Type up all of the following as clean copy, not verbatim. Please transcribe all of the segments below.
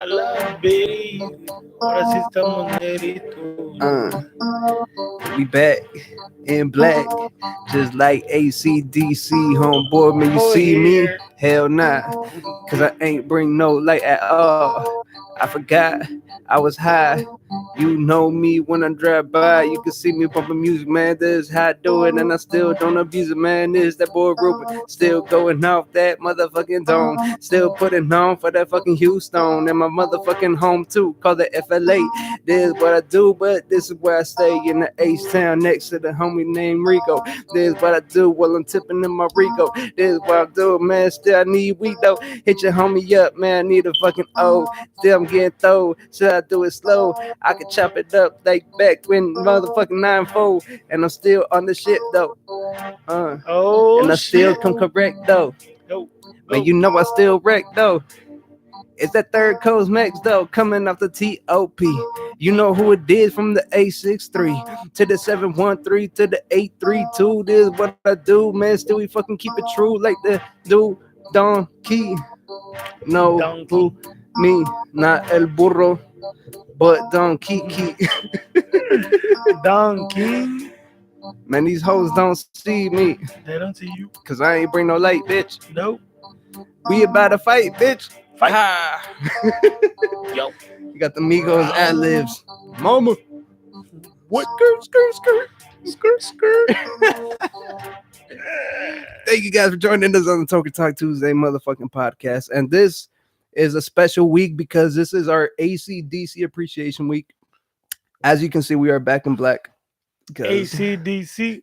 La baby. Ahora sí estamos nerito. Uh, we back in black, just like ACDC, homeboy. Man, you Oh, see me? here. Hell nah, cause I ain't bring no light at all. I forgot I was high. You know me when I drive by. You can see me pumping music, man. This is how I do it, and I still don't abuse it, man. This that boy Ruben, still going off that motherfucking dome, still putting on for that fucking Houston and my motherfucking home too. Call it FLA. This is what I do, but this is where I stay in the H town next to the homie named Rico. This is what I do while I'm tipping in my Rico. This is what I do, man. Still I need weed though. Hit your homie up, man. I need a fucking O. Still I'm getting throw. Should I do it slow? I could chop it up like back when motherfucking 9-4. And I'm still on the shit though. Oh, And I still shit. come correct though. Go. Man, Go. you know I still wreck though. It's that third coast max though, coming off the TOP. You know who it is from the 863 to the 713 to the 832. This is what I do, man. Still we fucking keep it true like the do Don Key. No, Donkey. who me, not El Burro, but Don Kiki. Donkey. Man, these hoes don't see me, They don't see you. cause I ain't bring no light, bitch. Nope. We about to fight, bitch. Fight. Ha. Yo. You got the Migos ad libs. Mama. What? Skirt, skirt, skirt. Skirt, skirt. Thank you guys for joining us on the Toker Talk Tuesday motherfucking podcast. And this is a special week because this is our ACDC Appreciation Week. As you can see, we are back in black. ACDC.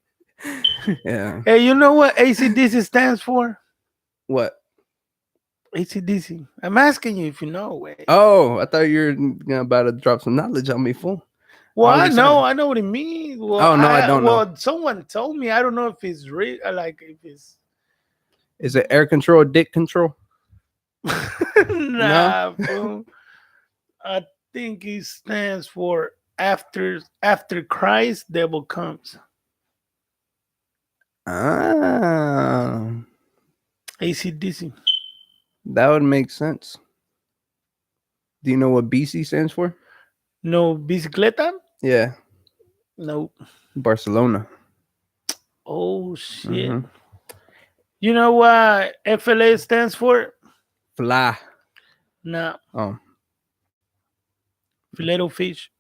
Yeah. Hey, you know what ACDC stands for? What? ACDC. I'm asking you if you know. Wait. Oh, I thought you were about to drop some knowledge on me, fool. Well, I I was know. excited. I know what it means. Well, Oh, no, I don't know. Well, someone told me. I don't know if it's real. Like if it's. Is it air control, dick control? Nah, fool. I think it stands for after Christ, devil comes. Ah, ACDC. that would make sense. Do you know what BC stands for? No bicicleta? Yeah, No. Barcelona. Oh shit. Mhm. You know what FLA stands for? Fly. Nah. Oh, Filet fish.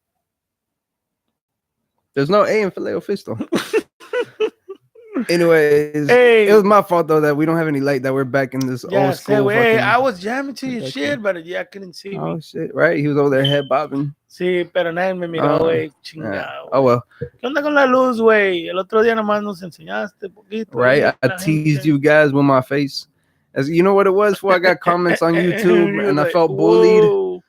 there's no A in filet fish though. Anyways, Hey. it was my fault though that we don't have any light. That we're back in this Yeah, old say, school. hey, Fucking, I was jamming to your back shit, in- but yeah, I couldn't see oh me. shit! Right, he was over there head bobbing. Sí, pero nadie me miró, güey. Chingado. Oh well. ¿Qué onda con la luz, güey? El otro día nomás nos enseñaste poquito. Right, ahí, I la teased gente. you guys with my face. As you know what it was for, I got comments on YouTube He and was I like, felt bullied. "Whoa."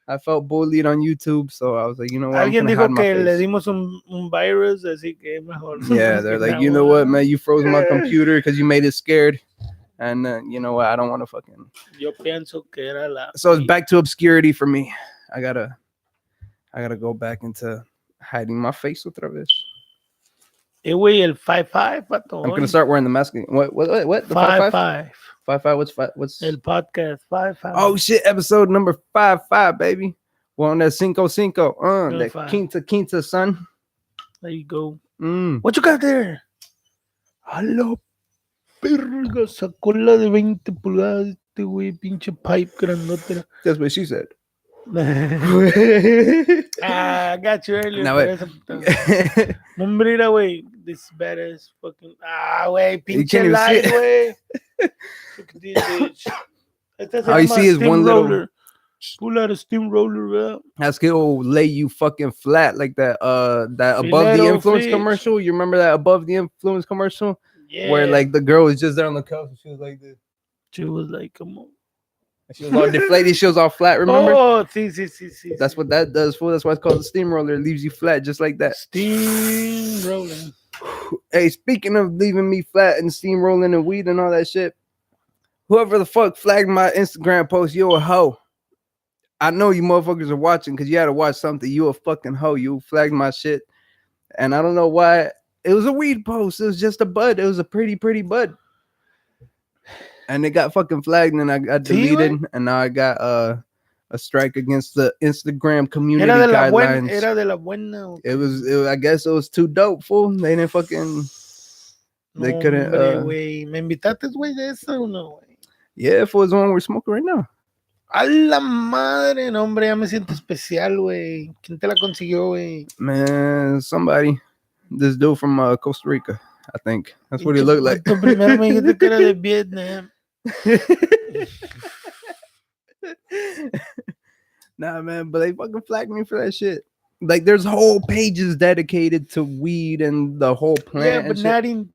I felt bullied on YouTube, so I was like, you know what, I'm Alguien gonna hide dijo my que le face. dimos un virus, así que mejor. Yeah, they're like, you know what, man, you froze my computer because you made it scared, and you know what, I don't want to fucking. Yo pienso que era la. So it's back to obscurity for me. I gotta go back into hiding my face otra vez. Güey, el 5-5, pato. I'm gonna start wearing the mask. What? The 5-5. 5-5. What's El podcast 5-5. Oh shit! Episode number 5-5, baby. We're on that 5-5. Really That fine. quinta, son. There you go. Mm. What you got there? A la perga, sacó la de 20 pulgadas este güey, pinche pipe grandote. That's what she said. I got you earlier. Now, por wait. eso, puta. No, hombre, mira, güey. This badass fucking. Güey, pinche can't even light, see güey. Look at this bitch. Esta se All you llama see is one little- steamroller. Pull out a steamroller, ¿verdad? That's gonna lay you fucking flat like that. That above the Filero influence fish. commercial. You remember that above the influence commercial Yeah. where like the girl was just there on the couch and she was like this. She was like, come on. She was all deflated. She was all flat. Remember? Oh, sí. That's what that does for. That's why it's called the steamroller. It leaves you flat just like that. Steamrolling. Hey, speaking of leaving me flat and steamrolling and weed and all that shit, whoever the fuck flagged my Instagram post, you a hoe. I know you motherfuckers are watching because you had to watch something. You a fucking hoe. You flagged my shit. And I don't know why. It was a weed post. It was just a bud. It was a pretty bud. And it got fucking flagged and I got deleted. And now I got a strike against the Instagram Era community de la buena, guidelines. era de la buena, It okay. was, I guess it was too dope, fool. They didn't fucking, No, they couldn't, hombre, güey. ¿Me invitaste, güey, de eso o no, güey? yeah, if it was the one we're smoking right now. A la madre, no, hombre, ya me siento especial, güey. ¿Quién te la consiguió, güey? Man, somebody, this dude from Costa Rica, I think. That's what he Pinche looked like. pato, primero me dijiste que era de Vietnam. Nah, man, but they fucking flagged me for that shit. Like, there's whole pages dedicated to weed and the whole Yeah, plant but and shit. not in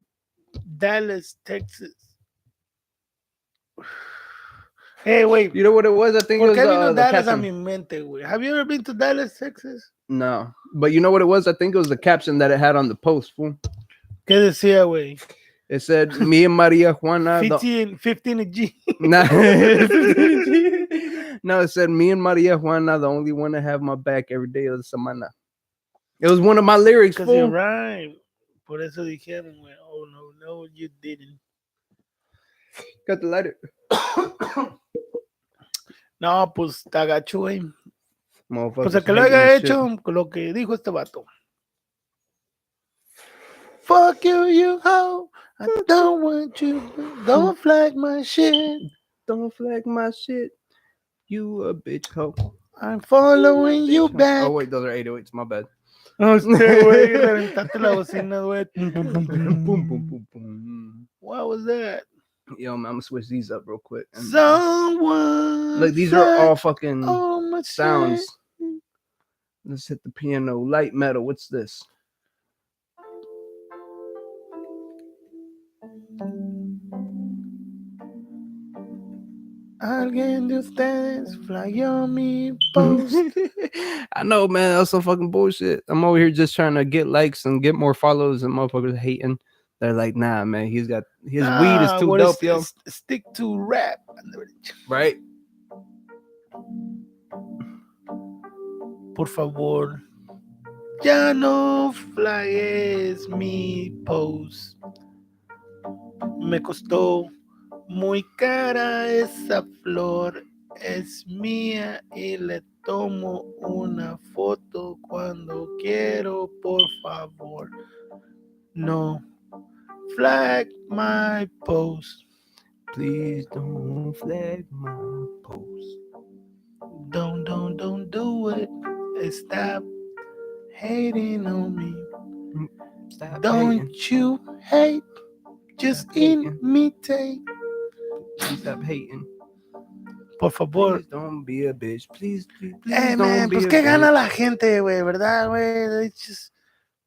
Dallas, Texas. Hey, wait. You know what it was? I think it ¿Por was qué vino the Dallas a caption. mi mente, güey? Have you ever been to Dallas, Texas? No, but you know what it was? I think it was the caption that it had on the post, fool. ¿Qué decía, güey? It said, "Me and Maria Juana." 15 G. Nah. No, it said, "Me and Maria Juana, the only one that have my back every day of the semana." It was one of my lyrics, Because you're fool. right. Por eso dijeron, güey. Oh, no, you didn't. Got the lighter. No, pues te agacho, güey. Pues el Motherfuckers que lo hating haya and shit. hecho, con lo que dijo este vato. Fuck you, you hoe. I don't want you. Don't flag my shit. Don't flag my shit. You a bitch hoe. I'm following you back. Oh wait, those are 808s. My bad. No, usted, güey, reventaste la bocina, güey. Boom, boom, boom, boom. What was that? Yo, man, I'm gonna switch these up real quick. Someone. Look, these are all fucking oh, my sounds. shit. Let's hit the piano. Light metal. What's this? Alguien de ustedes flagueó mi post. I know, man. That's some fucking bullshit. I'm over here just trying to get likes and get more follows, and motherfuckers hating. They're like, nah, man. His weed is too dope, yo. Stick to rap. Right? Por favor, ya no flagues mi post. Me costó muy cara esa flor. Es mía y le tomo una foto cuando quiero, por favor. No flag my post. Please don't flag my post. Don't do it. Stop hating on me. Stop Don't hating. you hate? Just Stop hating. imitate. Please stop hating. Por favor. Please don't be a bitch. Please Hey, don't man, be pues a qué gana bitch. la gente, güey, ¿verdad, güey?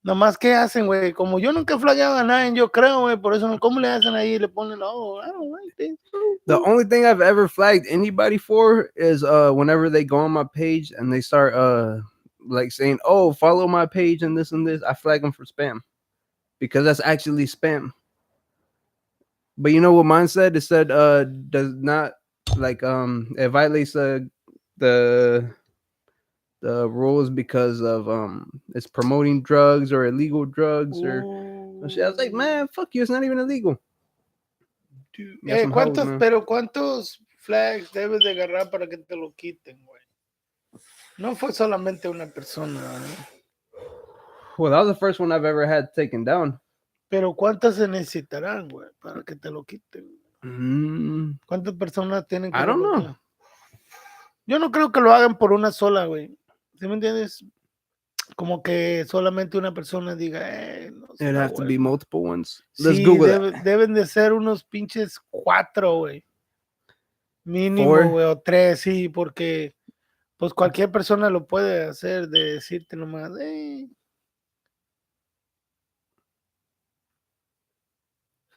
Nomás, ¿qué hacen, güey? Como yo nunca he flagueado a nadie, yo creo, güey, por eso, ¿cómo le hacen ahí? Le ponen, oh, I don't like this. The only thing I've ever flagged anybody for is whenever they go on my page and they start like saying, "Oh, follow my page and this," I flag them for spam because that's actually spam. But you know what mine said? It said does not like it violates the rules because of it's promoting drugs or illegal drugs or shit. I was like, man, fuck you, it's not even illegal. ¿Cuántos flags debes de agarrar para que te lo quiten, güey? No fue solamente una persona, ¿eh? Well, that was the first one I've ever had taken down. Pero ¿cuántas se necesitarán, güey, para que te lo quiten? ¿Cuántas personas tienen que I don't know. Yo no creo que lo hagan por una sola, güey. ¿Sí me entiendes? Como que solamente una persona diga, no sé. It'd have to be multiple ones. Let's Google that. Deben de ser unos pinches 4, güey. Mínimo, güey, o 3, sí, porque pues cualquier persona lo puede hacer de decirte nomás,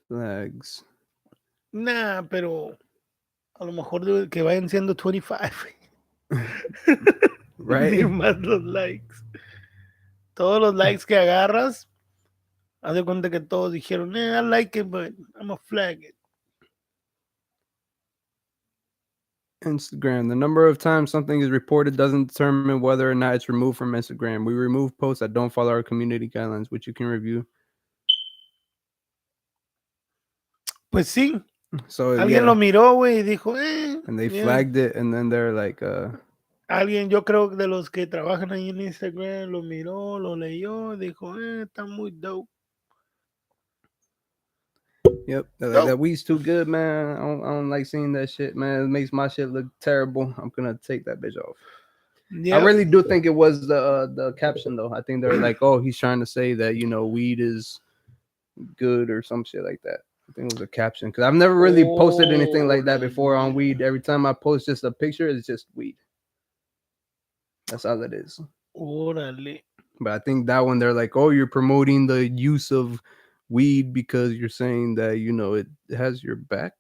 Flags. Nah, pero a lo mejor que vayan siendo 25. Right. Ni más los likes. Todos los likes que agarras, haz de cuenta que todos dijeron, I like it, but I'm a flag it. Instagram. The number of times something is reported doesn't determine whether or not it's removed from Instagram. We remove posts that don't follow our community guidelines, which you can review. Pues sí. So alguien lo miró, güey, y dijo, and they flagged it, and then they're like, Alguien, yo creo de los que trabajan ahí en Instagram, lo miró, lo leyó, dijo, está muy dope. Yep, they're like, that weed's too good, man. I don't like seeing that shit, man. It makes my shit look terrible. I'm gonna take that bitch off. Yep. I really do think it was the caption though. I think they're like, oh, he's trying to say that weed is good or some shit like that. I think it was a caption because I've never really posted anything like that before on weed. Every time I post just a picture, it's just weed. That's all it is. Órale. But I think that one they're like, oh, you're promoting the use of weed because you're saying that it has your back.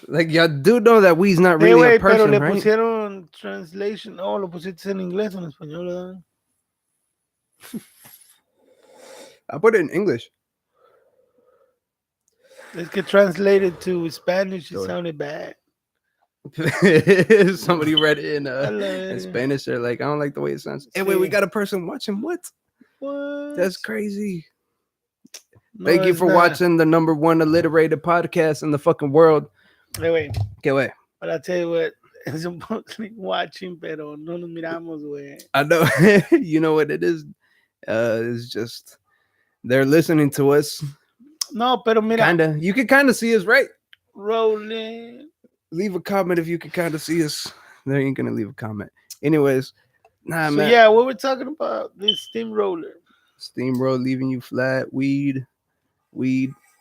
Like, y'all do know that weed's not really a person, pero le right? pusieron translation. Oh, lo pusiste en inglés o en español, ¿verdad? I put it in English. Es que translated to Spanish, it Sure. sounded bad. Somebody read it in Spanish. They're like, I don't like the way it sounds. Hey, wait, we got a person watching. What? That's crazy. No, thank you for watching the #1 alliterated podcast in the fucking world. Hey, wait. ¿Qué, güey? But I tell you what, it's mostly watching, pero no nos miramos, güey. I know. You know what it is? It's just they're listening to us. No, pero mira. Kinda. You can kind of see us, right? Rolling. Leave a comment if you can kind of see us. They ain't gonna leave a comment. Anyways, so man. Yeah, what we're talking about, this steamroller. Steamroller leaving you flat, weed.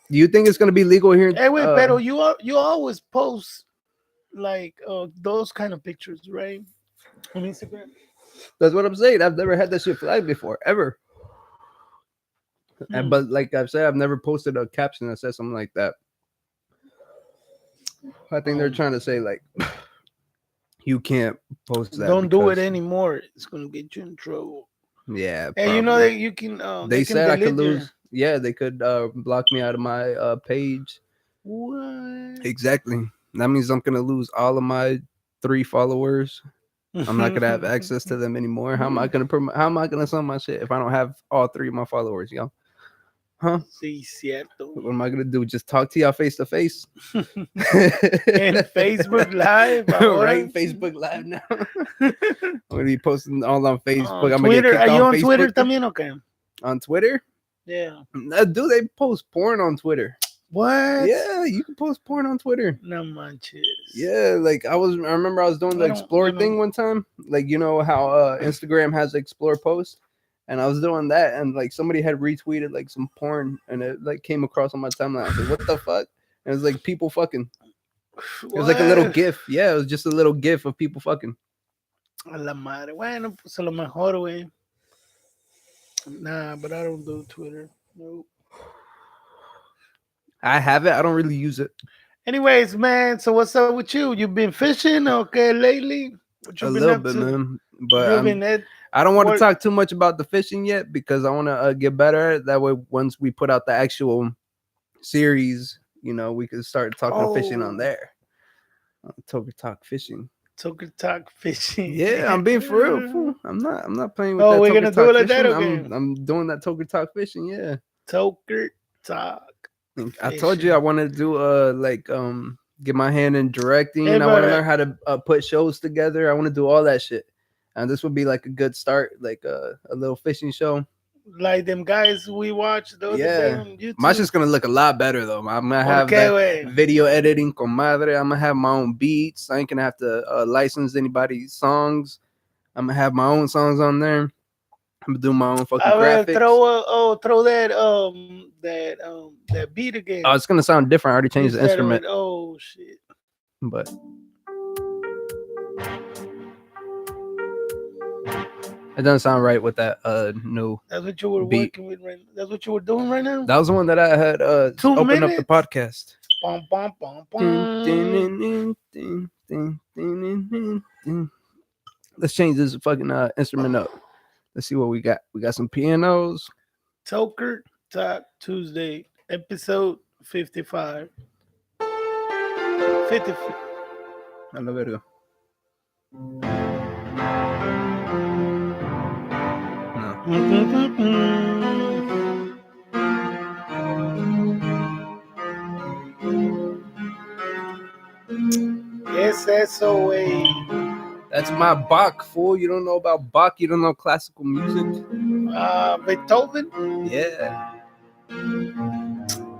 Do you think it's gonna be legal here? Hey, wait, pero you always post like those kind of pictures, right? On Instagram. That's what I'm saying. I've never had that shit flagged before, ever. But like I've said, I've never posted a caption that says something like that. I think they're trying to say like you can't post that. Don't do it anymore. It's gonna get you in trouble. Yeah. And you know that you can. They said I could lose. Yeah, they could block me out of my page. What? Exactly. That means I'm gonna lose all of my 3 followers. I'm not gonna have access to them anymore. How am I gonna sell my shit if I don't have all 3 of my followers, y'all? Huh? Sí, cierto. What am I gonna do? Just talk to y'all face to face? In Facebook Live, right? Facebook Live now. I'm gonna be posting all on Facebook. I'm Twitter. Gonna get Are you on Facebook. Twitter también, okay? On Twitter? Yeah. Do they post porn on Twitter? What? Yeah, you can post porn on Twitter. No manches. Yeah, like I remember I was doing the explore thing one time. Like, you know how Instagram has explore posts, and I was doing that, and like somebody had retweeted like some porn, and it like came across on my timeline. I was like, what the fuck? And it was like people fucking. It was like a little GIF. Yeah, it was just a little GIF of people fucking. A la madre. Bueno, pues a lo mejor, güey. Nah, but I don't do Twitter. Nope. I have it. I don't really use it. Anyways, man. So what's up with you? You've been fishing, okay, lately? What you a been little up bit, to? Man. But I don't want to talk too much about the fishing yet because I want to get better at it. That way, once we put out the actual series, we can start talking fishing on there. Toker Talk Fishing. Toker Talk Fishing. Yeah, I'm being for real, fool. I'm not playing with that. Oh, we're gonna do it like fishing. that, okay? I'm doing that Toker Talk Fishing. Yeah. Toker Talk. I told you I wanted to do get my hand in directing. Hey, I want to learn how to put shows together. I want to do all that shit. And this would be like a good start, like a little fishing show. Like them guys we watched the other day on YouTube. My shit's gonna look a lot better though. I'm gonna have video editing, comadre. I'm gonna have my own beats. I ain't gonna have to license anybody's songs. I'm gonna have my own songs on there. I'm gonna do my own fucking graphics. Throw that beat again. Oh, it's gonna sound different. I already changed the instrument. Oh shit! But it doesn't sound right with that new. That's what you were working with right now. That's what you were doing right now. That was the one that I had opened up the podcast. Let's change this fucking instrument up. Let's see what we got. We got some pianos. Toker Talk Tuesday, episode 55. 55. A la verga. Es eso, güey. That's my Bach, fool. You don't know about Bach? You don't know classical music? Beethoven. Yeah.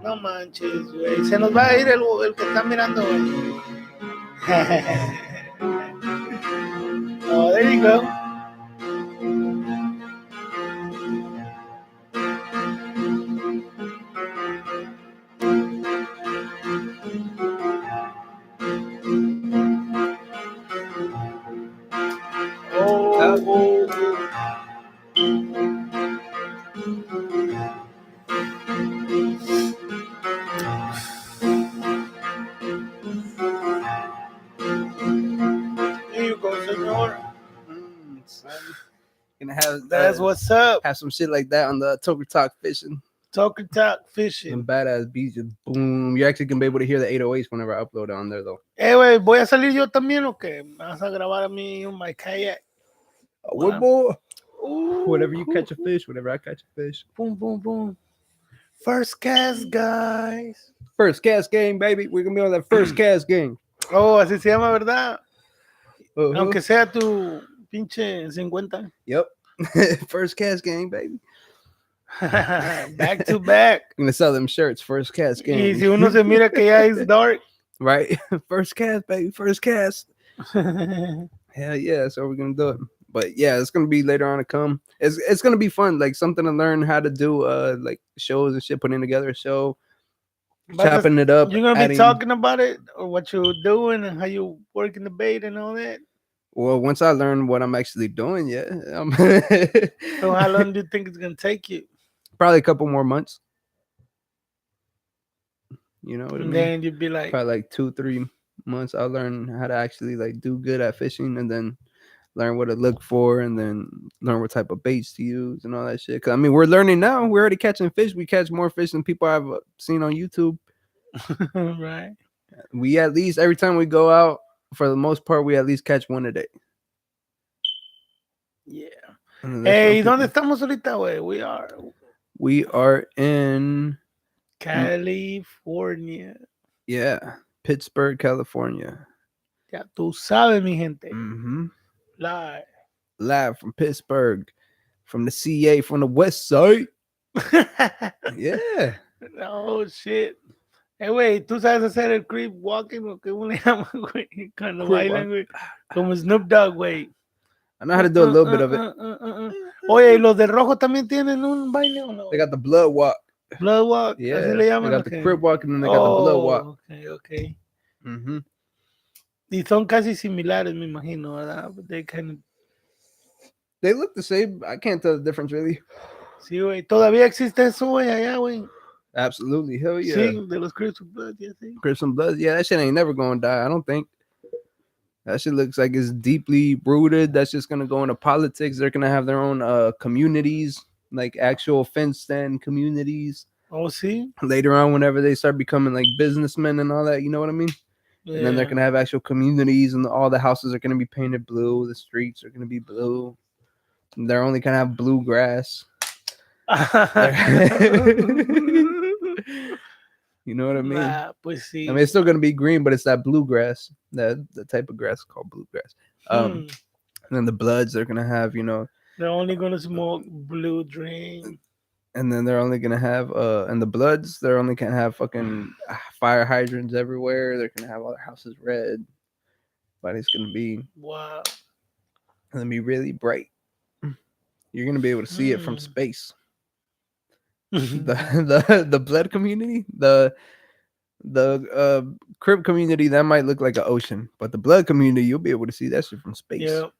No manches, güey. Se nos va a ir el que está mirando, güey. Oh, there you go. Here you go, senor. Son. Gonna have That's what's up. Have some shit like that on the Toker Talk Fishing. Toker Talk Some Fishing. badass beats, just boom. You're actually gonna be able to hear the 808s whenever I upload it on there, though. Güey, ¿voy a salir yo también o qué? ¿Me vas a grabar a mí en my kayak? What boy? Ooh, Whenever you catch a fish, whenever I catch a fish. Boom, boom, boom. First cast, guys. First cast game, baby. We're gonna be on that first cast game. Oh, así se llama, ¿verdad? Uh-huh. Aunque sea tu pinche 50. Yep. First cast game, baby. Back to back. I'm gonna sell them shirts. First cast game. Y si uno se mira que ya es dark. Right? First cast, baby. First cast. Hell yeah. So we're gonna do it. But yeah, it's gonna be later on to come. It's gonna be fun, like something to learn how to do like shows and shit, putting together a show, chopping it up. You're gonna be talking about it or what you're doing and how you working the bait and all that. Well, once I learn what I'm actually doing, yeah. So how long do you think it's gonna take you? Probably a couple more months. You know what I mean? Then you'd be like, probably like 2-3 months. I'll learn how to actually like do good at fishing, and then learn what to look for, and then learn what type of baits to use and all that shit. Cause I mean, we're learning now. We're already catching fish. We catch more fish than people I've seen on YouTube. Right. We at least every time we go out, for the most part, we at least catch one a day. Yeah. Hey, ¿dónde estamos ahorita, güey? We are in California. Yeah, Pittsburgh, California. Ya tú sabes, mi gente. Mm-hmm. Live from Pittsburgh, from the CA, from the West Side. Yeah. Oh shit. Güey, ¿tú sabes hacer el creep walking o qué le llaman, güey? Cuando bailan, güey. Como Snoop Dogg, güey. I know how to do a little bit of it. Oye, ¿y los de rojo también tienen un baile o no? They got the blood walk. Blood walk, yeah. Así le llaman. They got the crip walk and then they got the blood walk. Okay. Mm-hmm. Y son casi similares, me imagino, ¿verdad? They look the same. I can't tell the difference, really. Sí, güey. Todavía existe eso, güey, allá, güey. Absolutely. Hell yeah. Sí, de los Crips of Blood, yeah, sí. Crips of Blood, yeah, that shit ain't never gonna die, I don't think. That shit looks like it's deeply rooted. That's just gonna go into politics. They're gonna have their own communities, like actual fenced-in communities. Oh, see. Later on, whenever they start becoming like businessmen and all that, you know what I mean? Yeah. And then they're gonna have actual communities, and all the houses are gonna be painted blue. The streets are gonna be blue. And they're only gonna have blue grass. You know what I mean? Pues sí. I mean, it's still gonna be green, but it's that bluegrass, the type of grass called bluegrass. And then the Bloods, they're gonna have, you know, they're only gonna smoke blue drink. And then they're only gonna have and the Bloods, they're only gonna have fucking fire hydrants everywhere. They're gonna have all their houses red, but it's gonna be gonna be really bright. You're gonna be able to see it from space. The Blood community, the Crip community, that might look like an ocean, but the Blood community, you'll be able to see that shit from space. Yep.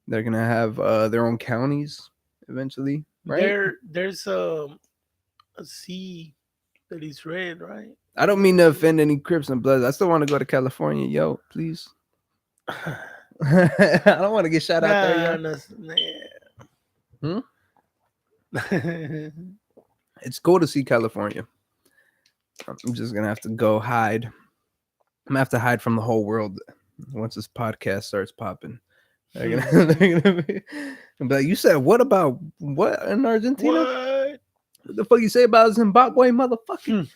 They're gonna have their own counties eventually, right? There's a sea that is red, right? I don't mean to offend any Crips and Bloods. I still want to go to California, yo, please. I don't want to get shot out there, yo. It's cool to see California. I'm just gonna have to go hide. I'm gonna have to hide from the whole world once this podcast starts popping. They're gonna be like, you said what about what in Argentina? What the fuck you say about Zimbabwe, motherfucker?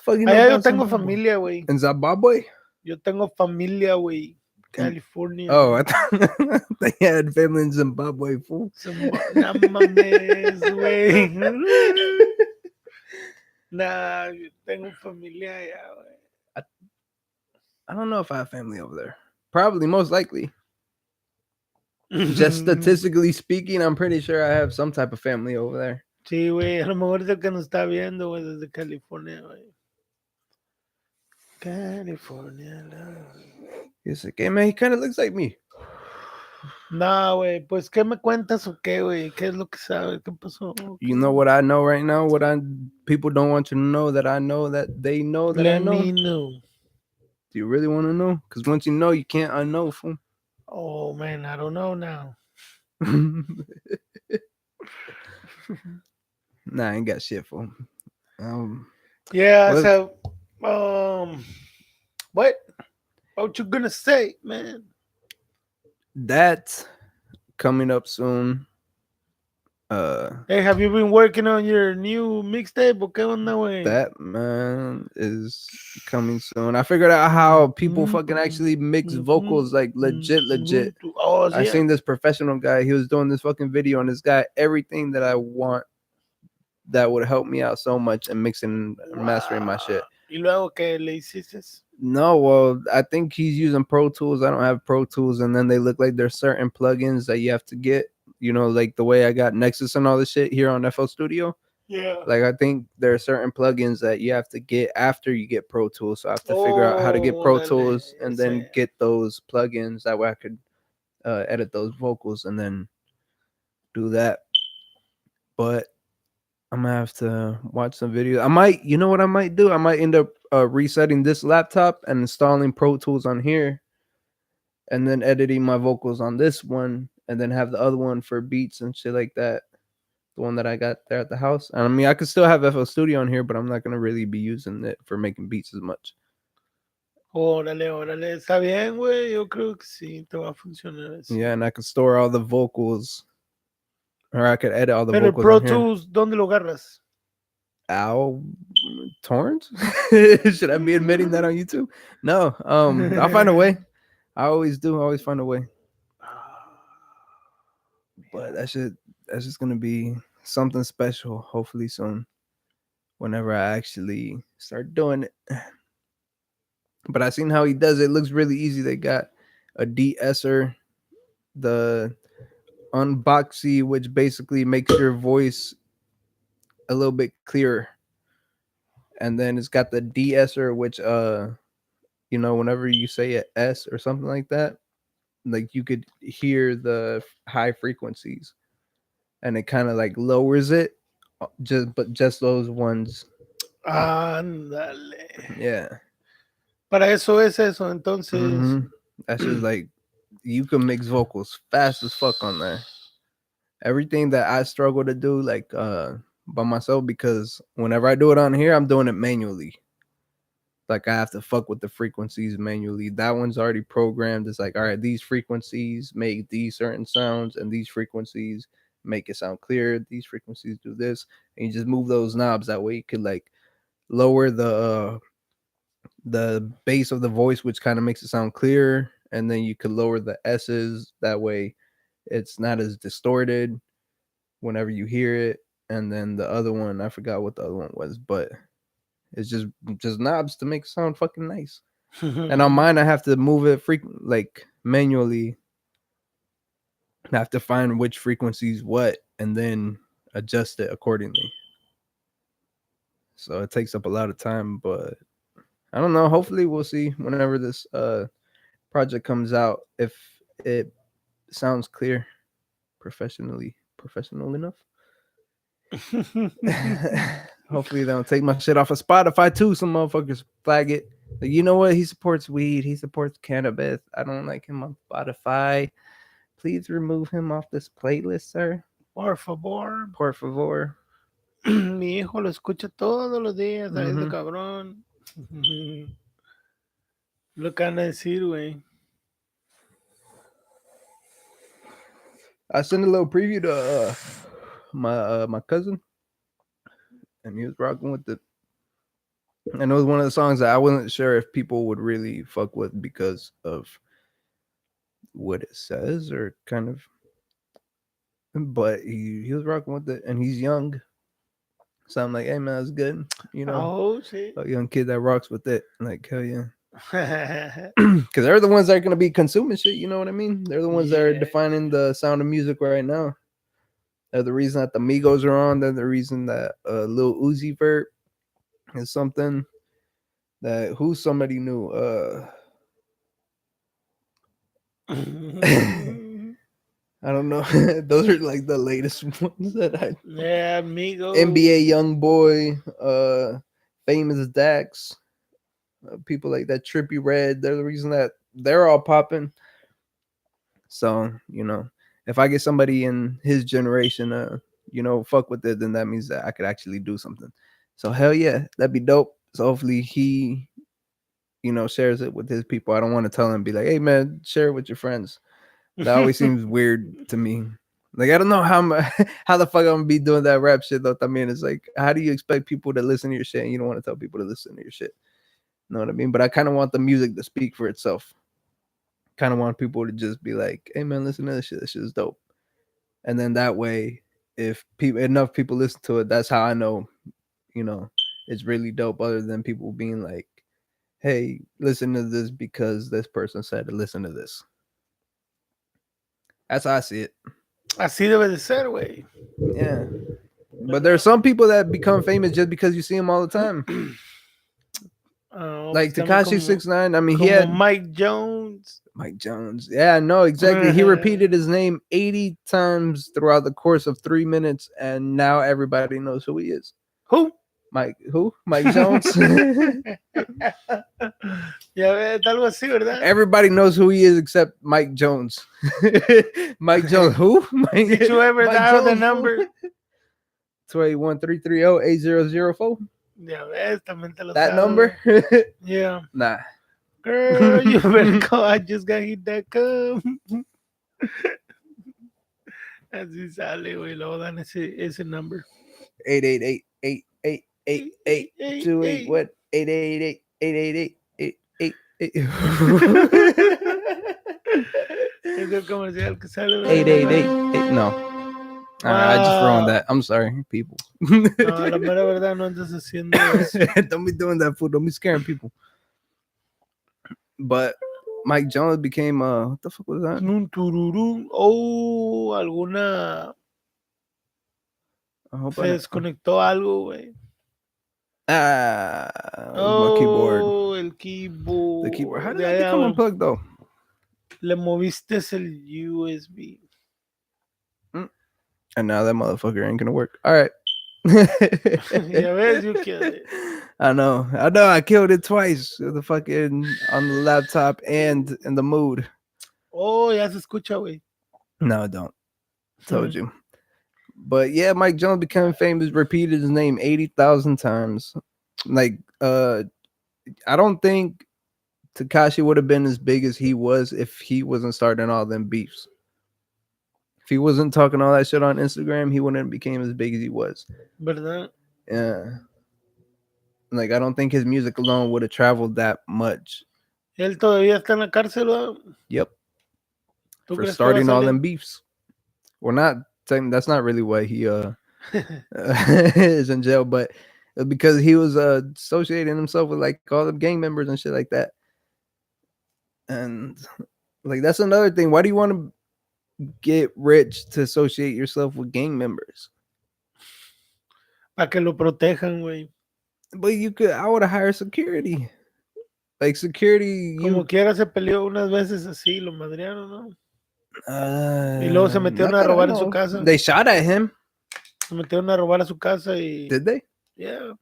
Allá yo tengo familia, güey. En Zimbabwe? Yo tengo familia, güey. California, Oh, I man. thought they had family in Zimbabwe, fool. No mames, güey. Nah, yo tengo familia allá, güey. I, I don't know if I have family over there. Probably, most likely. Just statistically speaking, I'm pretty sure I have some type of family over there. Sí, güey, a lo mejor es el que nos está viendo, güey, desde California, güey. California love. He's like, hey man, he kind of looks like me. No, güey, pues, ¿qué me cuentas o qué, güey? ¿Qué es lo que sabes? ¿Qué pasó? You know what I know right now? What I people don't want you to know that I know that they know that I Let know. me know. Do you really want to know? Because once you know, you can't unknow, fool. Oh, man, I don't know now. Nah, I ain't got shit, fool. Yeah, Well, so, um, what? What you gonna say, man? that's coming up soon. Hey, have you been working on your new mixtape? ¿O qué onda, güey? That man is coming soon. I figured out how people fucking actually mix vocals like legit. Oh, I sí. seen this professional guy. He was doing this fucking video and this guy everything that I want that would help me out so much in mixing and mastering my shit. ¿Y luego qué le hiciste? No, well, I think he's using Pro Tools. I don't have Pro Tools, and then they look like there's certain plugins that you have to get. You know, like the way I got Nexus and all this shit here on FL Studio. Yeah. Like I think there are certain plugins that you have to get after you get Pro Tools. So I have to figure out how to get Pro Tools and then get those plugins that way I could edit those vocals and then do that. But I'm gonna have to watch some videos. I might, you know what I might do? I might end up resetting this laptop and installing Pro Tools on here, and then editing my vocals on this one, and then have the other one for beats and shit like that. The one that I got there at the house. And I mean, I could still have FL Studio on here, but I'm not gonna really be using it for making beats as much. Órale, órale. Está bien, güey. Yo creo que sí te va a funcionar eso. Yeah, and I could store all the vocals, or I could edit all the Pero el vocals Pro on here. Tools, ¿dónde lo agarras? Ow, torrents? Should I be admitting that on YouTube? No. I'll find a way. I always do. I always find a way. But that's just gonna be something special. Hopefully soon. Whenever I actually start doing it. But I seen how he does it. It looks really easy. They got a de-esser, the unboxy, which basically makes your voice a little bit clearer. And then it's got the de-esser, which you know, whenever you say a S or something like that, like you could hear the high frequencies, and it kind of like lowers it. Just those ones. Ándale. Yeah. Para eso es eso, entonces. Mm-hmm. That's just like you can mix vocals fast as fuck on there. Everything that I struggle to do, like by myself, because whenever I do it on here, I'm doing it manually. Like I have to fuck with the frequencies manually. That one's already programmed. It's like, all right, these frequencies make these certain sounds, and these frequencies make it sound clear. These frequencies do this, and you just move those knobs. That way, you could like lower the bass of the voice, which kind of makes it sound clearer, and then you could lower the S's. That way, it's not as distorted whenever you hear it. And then the other one, I forgot what the other one was, but it's just knobs to make it sound fucking nice. And on mine, I have to move it like manually. I have to find which frequencies what, and then adjust it accordingly. So it takes up a lot of time, but I don't know. Hopefully, we'll see whenever this project comes out if it sounds clear, professional enough. Hopefully they don't take my shit off of Spotify too. Some motherfuckers flag it. Like, you know what? He supports weed. He supports cannabis. I don't like him on Spotify. Please remove him off this playlist, sir. Por favor. Por favor. Mi hijo lo escucha todos los días, ¿sabes? De cabrón. Lo que van a decir, güey. I sent a little preview to my cousin, and he was rocking with it. And it was one of the songs that I wasn't sure if people would really fuck with because of what it says or kind of, but he was rocking with it, and he's young, so I'm like, hey man, that's good, you know, Oh shit. a young kid that rocks with it, like hell yeah. Because they're the ones that are gonna be consuming shit, you know what I mean? They're the ones that are Yeah. defining the sound of music right now. They're the reason that the Migos are on. They're the reason that Lil Uzi Vert is something that who's somebody new. I don't know. Those are like the latest ones that I. Yeah, amigo. NBA Young Boy, Famous Dax, people like that. Trippy Red. They're the reason that they're all popping. So you know, if I get somebody in his generation, you know, fuck with it, then that means that I could actually do something. So hell yeah, that'd be dope. So hopefully he, you know, shares it with his people. I don't want to tell him, be like, hey man, share it with your friends. That always seems weird to me. Like I don't know how how the fuck I'm gonna be doing that rap shit though. I mean, it's like, how do you expect people to listen to your shit and you don't want to tell people to listen to your shit? You know what I mean? But I kind of want the music to speak for itself. Kind of want people to just be like, hey man, listen to this shit. This shit is dope. And then that way, if people enough people listen to it, that's how I know, you know, it's really dope. Other than people being like, hey, listen to this because this person said to listen to this. That's how I see it. Así debe de ser, güey. Yeah. But there are some people that become famous just because you see them all the time. Like Pues también Takashi como, 69. I mean, he como had Mike Jones. Mike Jones. Yeah, no, exactly. He repeated his name 80 times throughout the course of 3 minutes, and now everybody knows who he is. Who? Mike, who? Mike Jones. Ya ves, algo así, ¿verdad? Everybody knows who he is except Mike Jones. Mike Jones, who? Did you ever Mike dial the Jones, number? 281-330-8004. Ya ves, también te lo That sabes. number? Yeah. Nah. Girl, you better call. I just got hit that cum. Así sale, güey. Luego dan ese number. 888-888-888-28. What? 888-888-888. Es el comercial que sale. 888. No. I just ruined that. I'm sorry, people. No, la mera verdad no andas haciendo eso. Don't be doing that, fool. Don't be scaring people. But Mike Jones became what the fuck was that? Un tururú. Oh, alguna. Se desconectó algo, güey. My keyboard. El keyboard. The keyboard. How did that become unplugged though? Le moviste el USB. And now that motherfucker ain't gonna work. All right. Ya ves, you killed it. I know. I killed it twice. The fucking on the laptop and in the mood. Oh, ya se escucha, güey. No, I don't. Told you. But yeah, Mike Jones became famous, repeated his name 80,000 times. Like, I don't think Tekashi would have been as big as he was if he wasn't starting all them beefs. If he wasn't talking all that shit on Instagram, he wouldn't have became as big as he was. ¿Verdad? Yeah. Like, I don't think his music alone would have traveled that much. Él todavía está en la cárcel, ¿verdad? Yep. For starting all them beefs. Well, not that's not really why he is in jail, but because he was associating himself with like all the gang members and shit like that. And like that's another thing. Why do you want to get rich to associate yourself with gang members? Para que lo protejan, güey. But I would have hired security. Like security. Como quiera se peleó unas veces así, lo madrearon, ¿no? Y luego se metieron a robar en su casa. They shot at him. Se metieron a robar a su casa y. Did they? Yeah.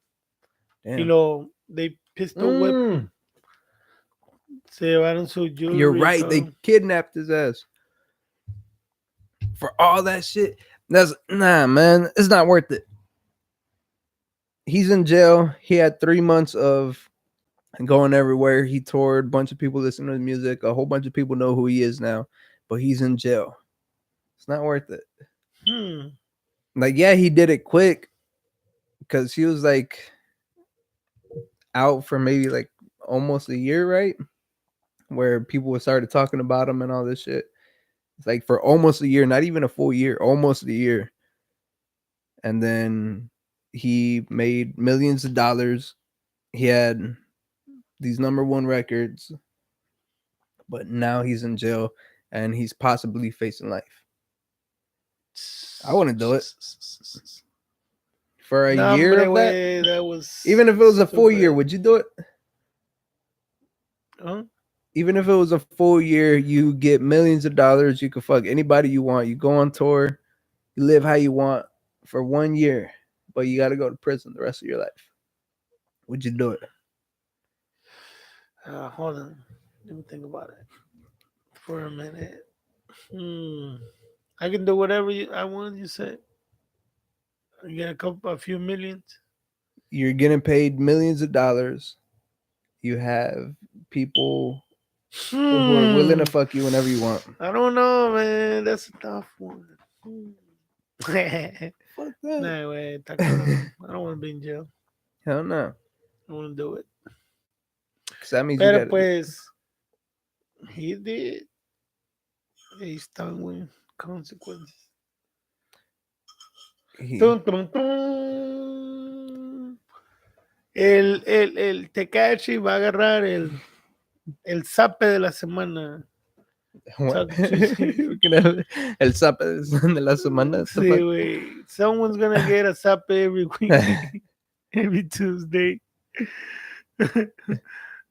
Damn. Y they pistol whipped. Se llevaron su jewelry. You're right. They kidnapped his ass. For all that shit. Nah, man. It's not worth it. He's in jail. He had 3 months of going everywhere. He toured. A bunch of people listen to his music. A whole bunch of people know who he is now. But he's in jail. It's not worth it. Like, yeah, he did it quick. Because he was like out for maybe like almost a year, right? where people started talking about him and all this shit. It's like for almost a year, not even a full year, almost a year. And then he made millions of dollars. He had these number one records, but now he's in jail and he's possibly facing life. I wouldn't do it for a year of that. That was even if it was a full year, stupid. would you do it? Huh? Even if it was a full year, you get millions of dollars. You can fuck anybody you want. You go on tour. You live how you want for 1 year, but you got to go to prison the rest of your life. Would you do it? Hold on. Let me think about it for a minute. I can do whatever I want. You said I get a few millions. You're getting paid millions of dollars. You have people who are willing to fuck you whenever you want. I don't know, man. That's a tough one. Fuck that. Nah, way, I don't want to be in jail. Hell no. I want to do it. Because that means Pero you got pues, he did. He's done with consequences. Tum, tum, tum. El Tekashi va a agarrar el zape de la semana. El zape de la semana. Sí, güey. Someone's gonna get a zape every week, every Tuesday.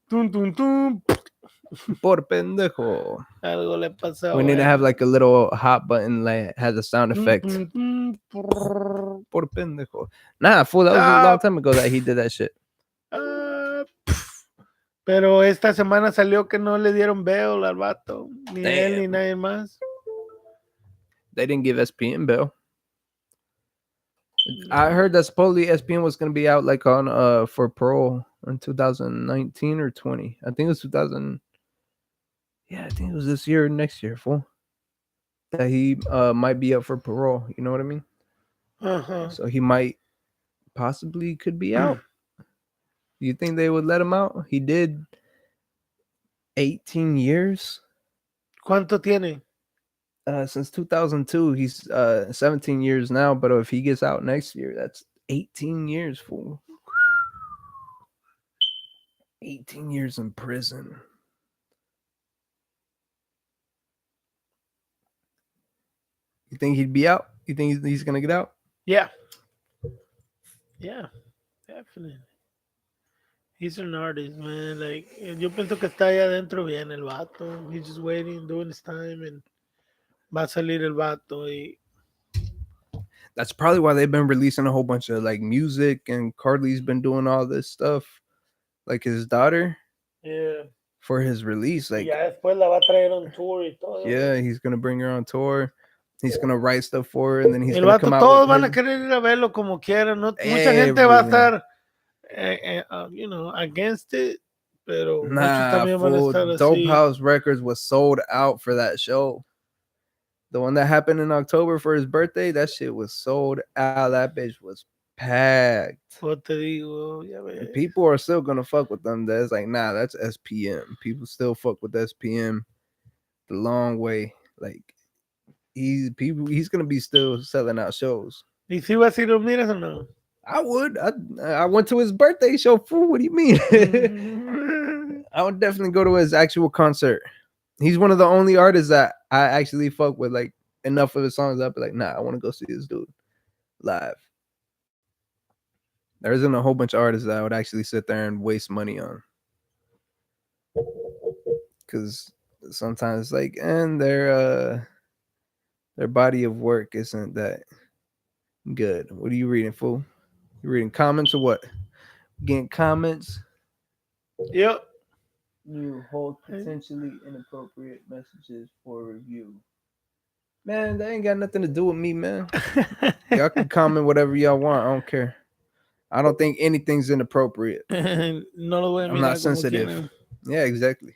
Tum, tum, tum. Por pendejo. Algo le pasa. We need to have like a little hot button that has a sound effect. Por pendejo. Nah, fool, that was a long time ago that he did that shit. Pero esta semana salió que no le dieron bail al vato. Ni él ni nadie más. They didn't give SPN bail. I heard that supposedly SPN was going to be out like on for parole in 2019 or 20. I think it was 2000. Yeah, I think it was this year or next year, fool. That he might be up for parole. You know what I mean? So he might possibly could be out. Do you think they would let him out? He did 18 years. ¿Cuánto tiene? Since 2002, he's 17 years now. But if he gets out next year, that's 18 years, fool. 18 years in prison. You think he'd be out? You think he's gonna get out? Yeah. Yeah, definitely. He's an artist, man. Like, yo pienso que está ahí adentro bien el vato. He's just waiting, doing his time, and va a salir el vato. That's probably why they've been releasing a whole bunch of like music, and Carly's been doing all this stuff, like his daughter. Yeah. For his release, like. Ya después la va a traer on tour y todo. Yeah, he's gonna bring her on tour. He's gonna write stuff for her, and then he's gonna vato, come out. Todos van a querer ir a verlo como quieran. No, mucha gente va a estar, you know, against it, pero muchos también van a estar así. Dope House Records was sold out for that show. The one that happened in October for his birthday, that shit was sold out. That bitch was packed. What te digo, ya ves. People are still gonna fuck with them. That's like, nah, that's SPM. People still fuck with SPM the long way. Like. He's gonna be still selling out shows. ¿Y si vas a ir a miras o no? I would. I went to his birthday show. Fool, what do you mean? I would definitely go to his actual concert. He's one of the only artists that I actually fuck with. Like enough of his songs, I'd be like, nah, I want to go see this dude live. There isn't a whole bunch of artists that I would actually sit there and waste money on, because sometimes like, and their body of work isn't that good. What are you reading, fool? You reading comments or what? Getting comments? Yep. You hold potentially inappropriate messages for review. Man, that ain't got nothing to do with me, man. Y'all can comment whatever y'all want. I don't care. I don't think anything's inappropriate. No lo voy a I'm not sensitive. Yeah, exactly.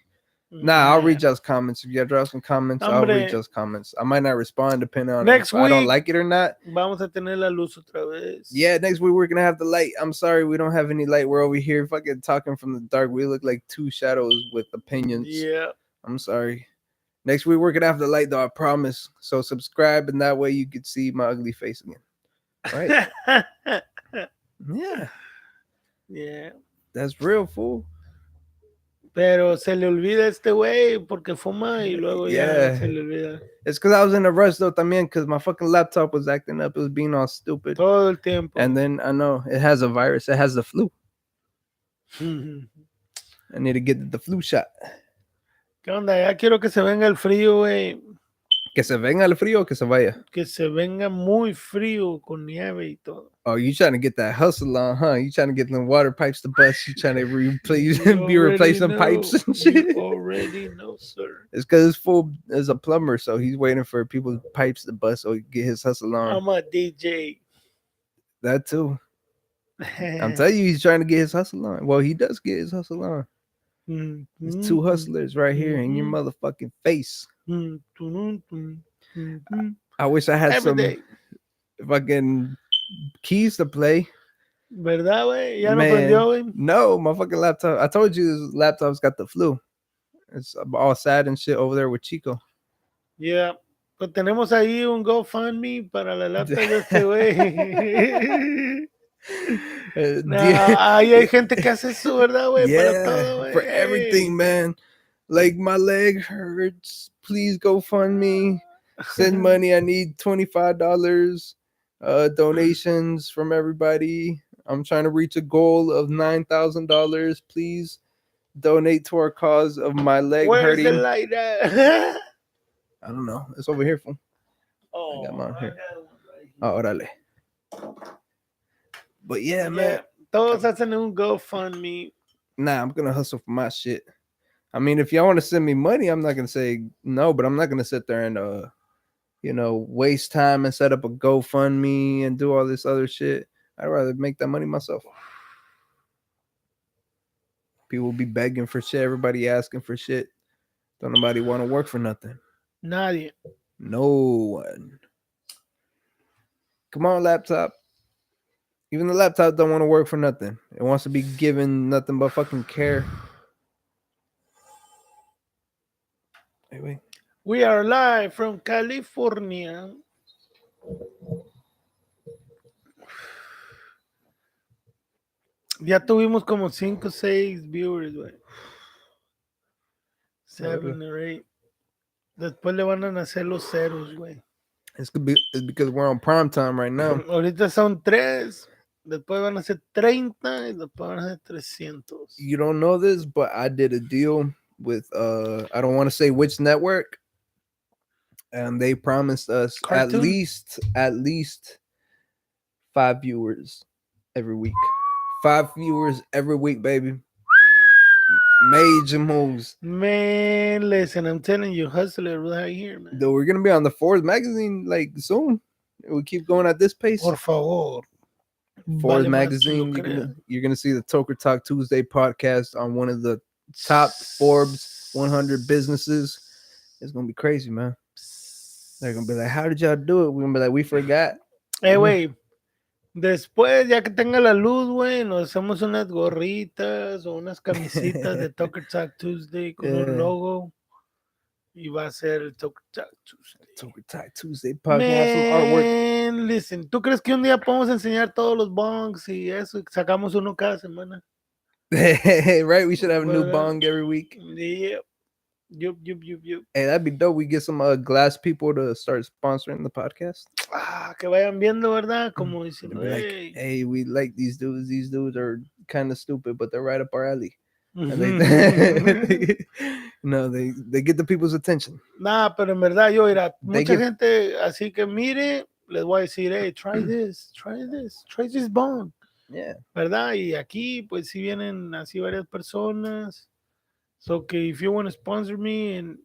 Nah, I'll read Nah. y'all's comments. If y'all drop some comments, I'll read Hombre, y'all's comments. I might not respond depending on if next I don't week like it or not. vamos a tener la luz otra vez. Yeah, next week we're gonna have the light. I'm sorry, we don't have any light. We're over here fucking talking from the dark. We look like two shadows with opinions. Yeah. I'm sorry. Next week we're gonna have the light though, I promise. So subscribe and that way you can see my ugly face again. Right? Yeah, Yeah. that's real, fool. Pero se le olvida a este güey porque fuma y luego ya Yeah. se le olvida. It's because I was in a rush though también because my fucking laptop was acting up. It was being all stupid. Todo el tiempo. And then I know it has a virus. It has the flu. I need to get the flu shot. ¿Qué onda? Ya quiero que se venga el frío, güey. Que se venga el frío o que se vaya. Que se venga muy frío con nieve y todo. Oh, you trying to get that hustle on, huh? You trying to get them water pipes to bust. You trying to replace, You be replacing know, pipes and you shit. already know, sir. It's because his fool is a plumber, so he's waiting for people's pipes to bust so he can get his hustle on. I'm a DJ. That too. I'm telling you, he's trying to get his hustle on. Well, he does get his hustle on. There's two hustlers right here in your motherfucking face. I wish I had Every some day. fucking keys to play. ¿Verdad, güey? Ya no Man, prendió, güey. no, my fucking laptop. I told you this laptop's got the flu. It's all sad and shit over there with Chico. Yeah. Pues tenemos ahí un GoFundMe para la laptop de este güey. Ahí hay gente que hace eso, ¿verdad, güey? Yeah, para todo, güey. for everything, man. Like my leg hurts. Please go fund me. Send money. I need $25. Donations from everybody. I'm trying to reach a goal of $9,000. Please donate to our cause of my leg Where's hurting. the light at? I don't know. It's over here, fool. Oh, I got mine here. got one right here. Oh, orale. But yeah, man. Todos hacen un GoFundMe. Nah, I'm gonna hustle for my shit. I mean, if y'all want to send me money, I'm not gonna say no, but I'm not gonna sit there and waste time and set up a GoFundMe and do all this other shit. I'd rather make that money myself. People be begging for shit. Everybody asking for shit. Don't nobody want to work for nothing. Nadie. No one. Come on, laptop. Even the laptop don't want to work for nothing. It wants to be given nothing but fucking care. Wait. We are live from California. Ya tuvimos como 5 o 6 viewers, güey. 7 or 8. Después le van a nacer los ceros, güey. It's because we're on prime time right now. Ahorita son 3. Después van a ser 30 y después van a ser 300. You don't know this, but I did a deal with I don't want to say which network, and they promised us Cartoon? at least 5 viewers every week. 5 viewers every week, baby. Major moves. Man, listen, I'm telling you, hustler right here, man. Though we're gonna be on the Forbes magazine like soon. We keep going at this pace. Por favor. Forbes Vale magazine. más You're gonna see the Toker Talk Tuesday podcast on one of the top Forbes 100 businesses. It's gonna be crazy, man. They're gonna be like, "How did y'all do it?" We're gonna be like, "We forgot." Güey. Después, ya que tenga la luz, güey, nos hacemos unas gorritas o unas camisitas de Toker Talk Tuesday con un logo. Y va a ser el Toker Talk Tuesday. Toker Talk Tuesday podcast, some artwork. Man, listen, ¿tú crees que un día podemos enseñar todos los bongs y eso? Sacamos uno cada semana. Right? We should have a new bong every week. Yep. Yup. Hey, that'd be dope. We get some glass people to start sponsoring the podcast. Que vayan viendo, ¿verdad? Como diciendo, like, hey, we like these dudes. These dudes are kind of stupid, but they're right up our alley. And they get the people's attention. Nah, pero en verdad, yo mira, mucha gente así que mire, les voy a decir, hey, try this bong. Yeah. ¿Verdad? Y aquí, pues, si vienen así varias personas. So, okay, if you want to sponsor me and,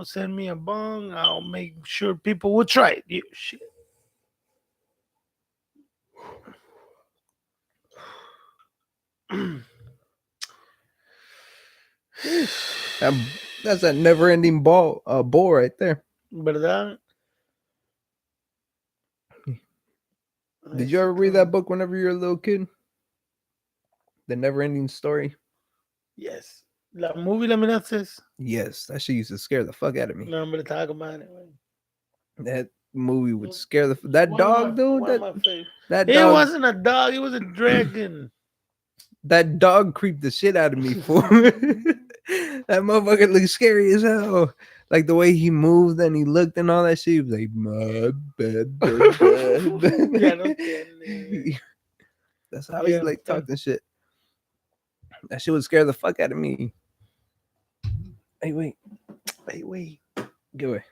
send me a bong, I'll make sure people will try it. Yeah, shit. That's that never-ending ball right there. ¿Verdad? Did you ever read that book whenever you were a little kid? The Never-Ending Story. Yes. La movie la miraste. Yes, that shit used to scare the fuck out of me. No, hombre, estaba con madre, güey. That movie would scare that dog, dude. One of my favorite. That It dog wasn't a dog. It was a dragon. that dog creeped the shit out of me for that motherfucker looked scary as hell. Like the way he moved and he looked and all that shit. He was like, my bad, Ya no bad. tiene. That's how he Yeah. like talked and shit. That shit would scare the fuck out of me. Hey, wait. Hey, güey. Get away.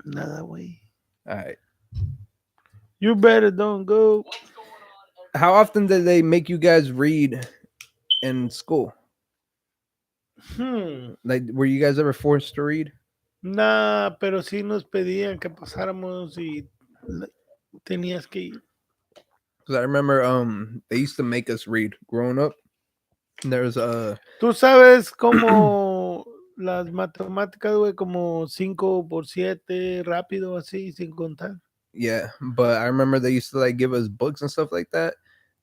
Nada, güey. All right. You better don't go. How often did they make you guys read in school? Like, were you guys ever forced to read? Nah, pero sí nos pedían que pasáramos y tenías que ir. Because I remember they used to make us read growing up. There's Tú sabes cómo las matemáticas, güey, como 5 por 7, rápido, así, sin contar. yeah, but I remember they used to like give us books and stuff like that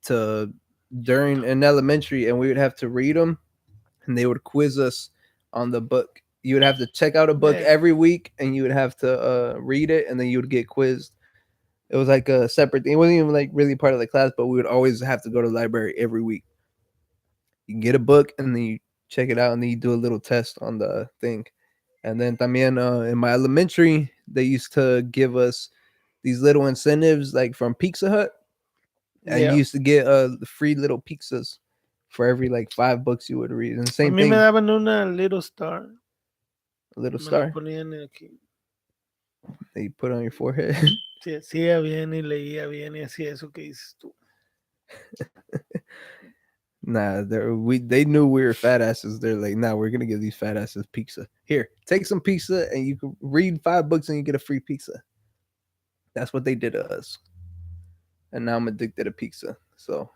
to during in elementary, and we would have to read them, and they would quiz us on the book. You would have to check out a book Yeah. every week, and you would have to read it, and then you would get quizzed. It was like a separate thing. It wasn't even like really part of the class, but we would always have to go to the library every week. You can get a book, and then you check it out, and then you do a little test on the thing. And then también in my elementary, they used to give us these little incentives like from Pizza Hut, and you Yeah. used to get free little pizzas for every like 5 books you would read. And A same mí me thing, daban una Little Star. a little Me la star ponían aquí. that you put on your forehead. Si hacía bien y leía bien y hacía eso que dices tú. Nah, they knew we were fat asses. They're like, nah, we're gonna give these fat asses pizza. Here, take some pizza, and you can read 5 books, and you get a free pizza. That's what they did to us. And now I'm addicted to pizza. So,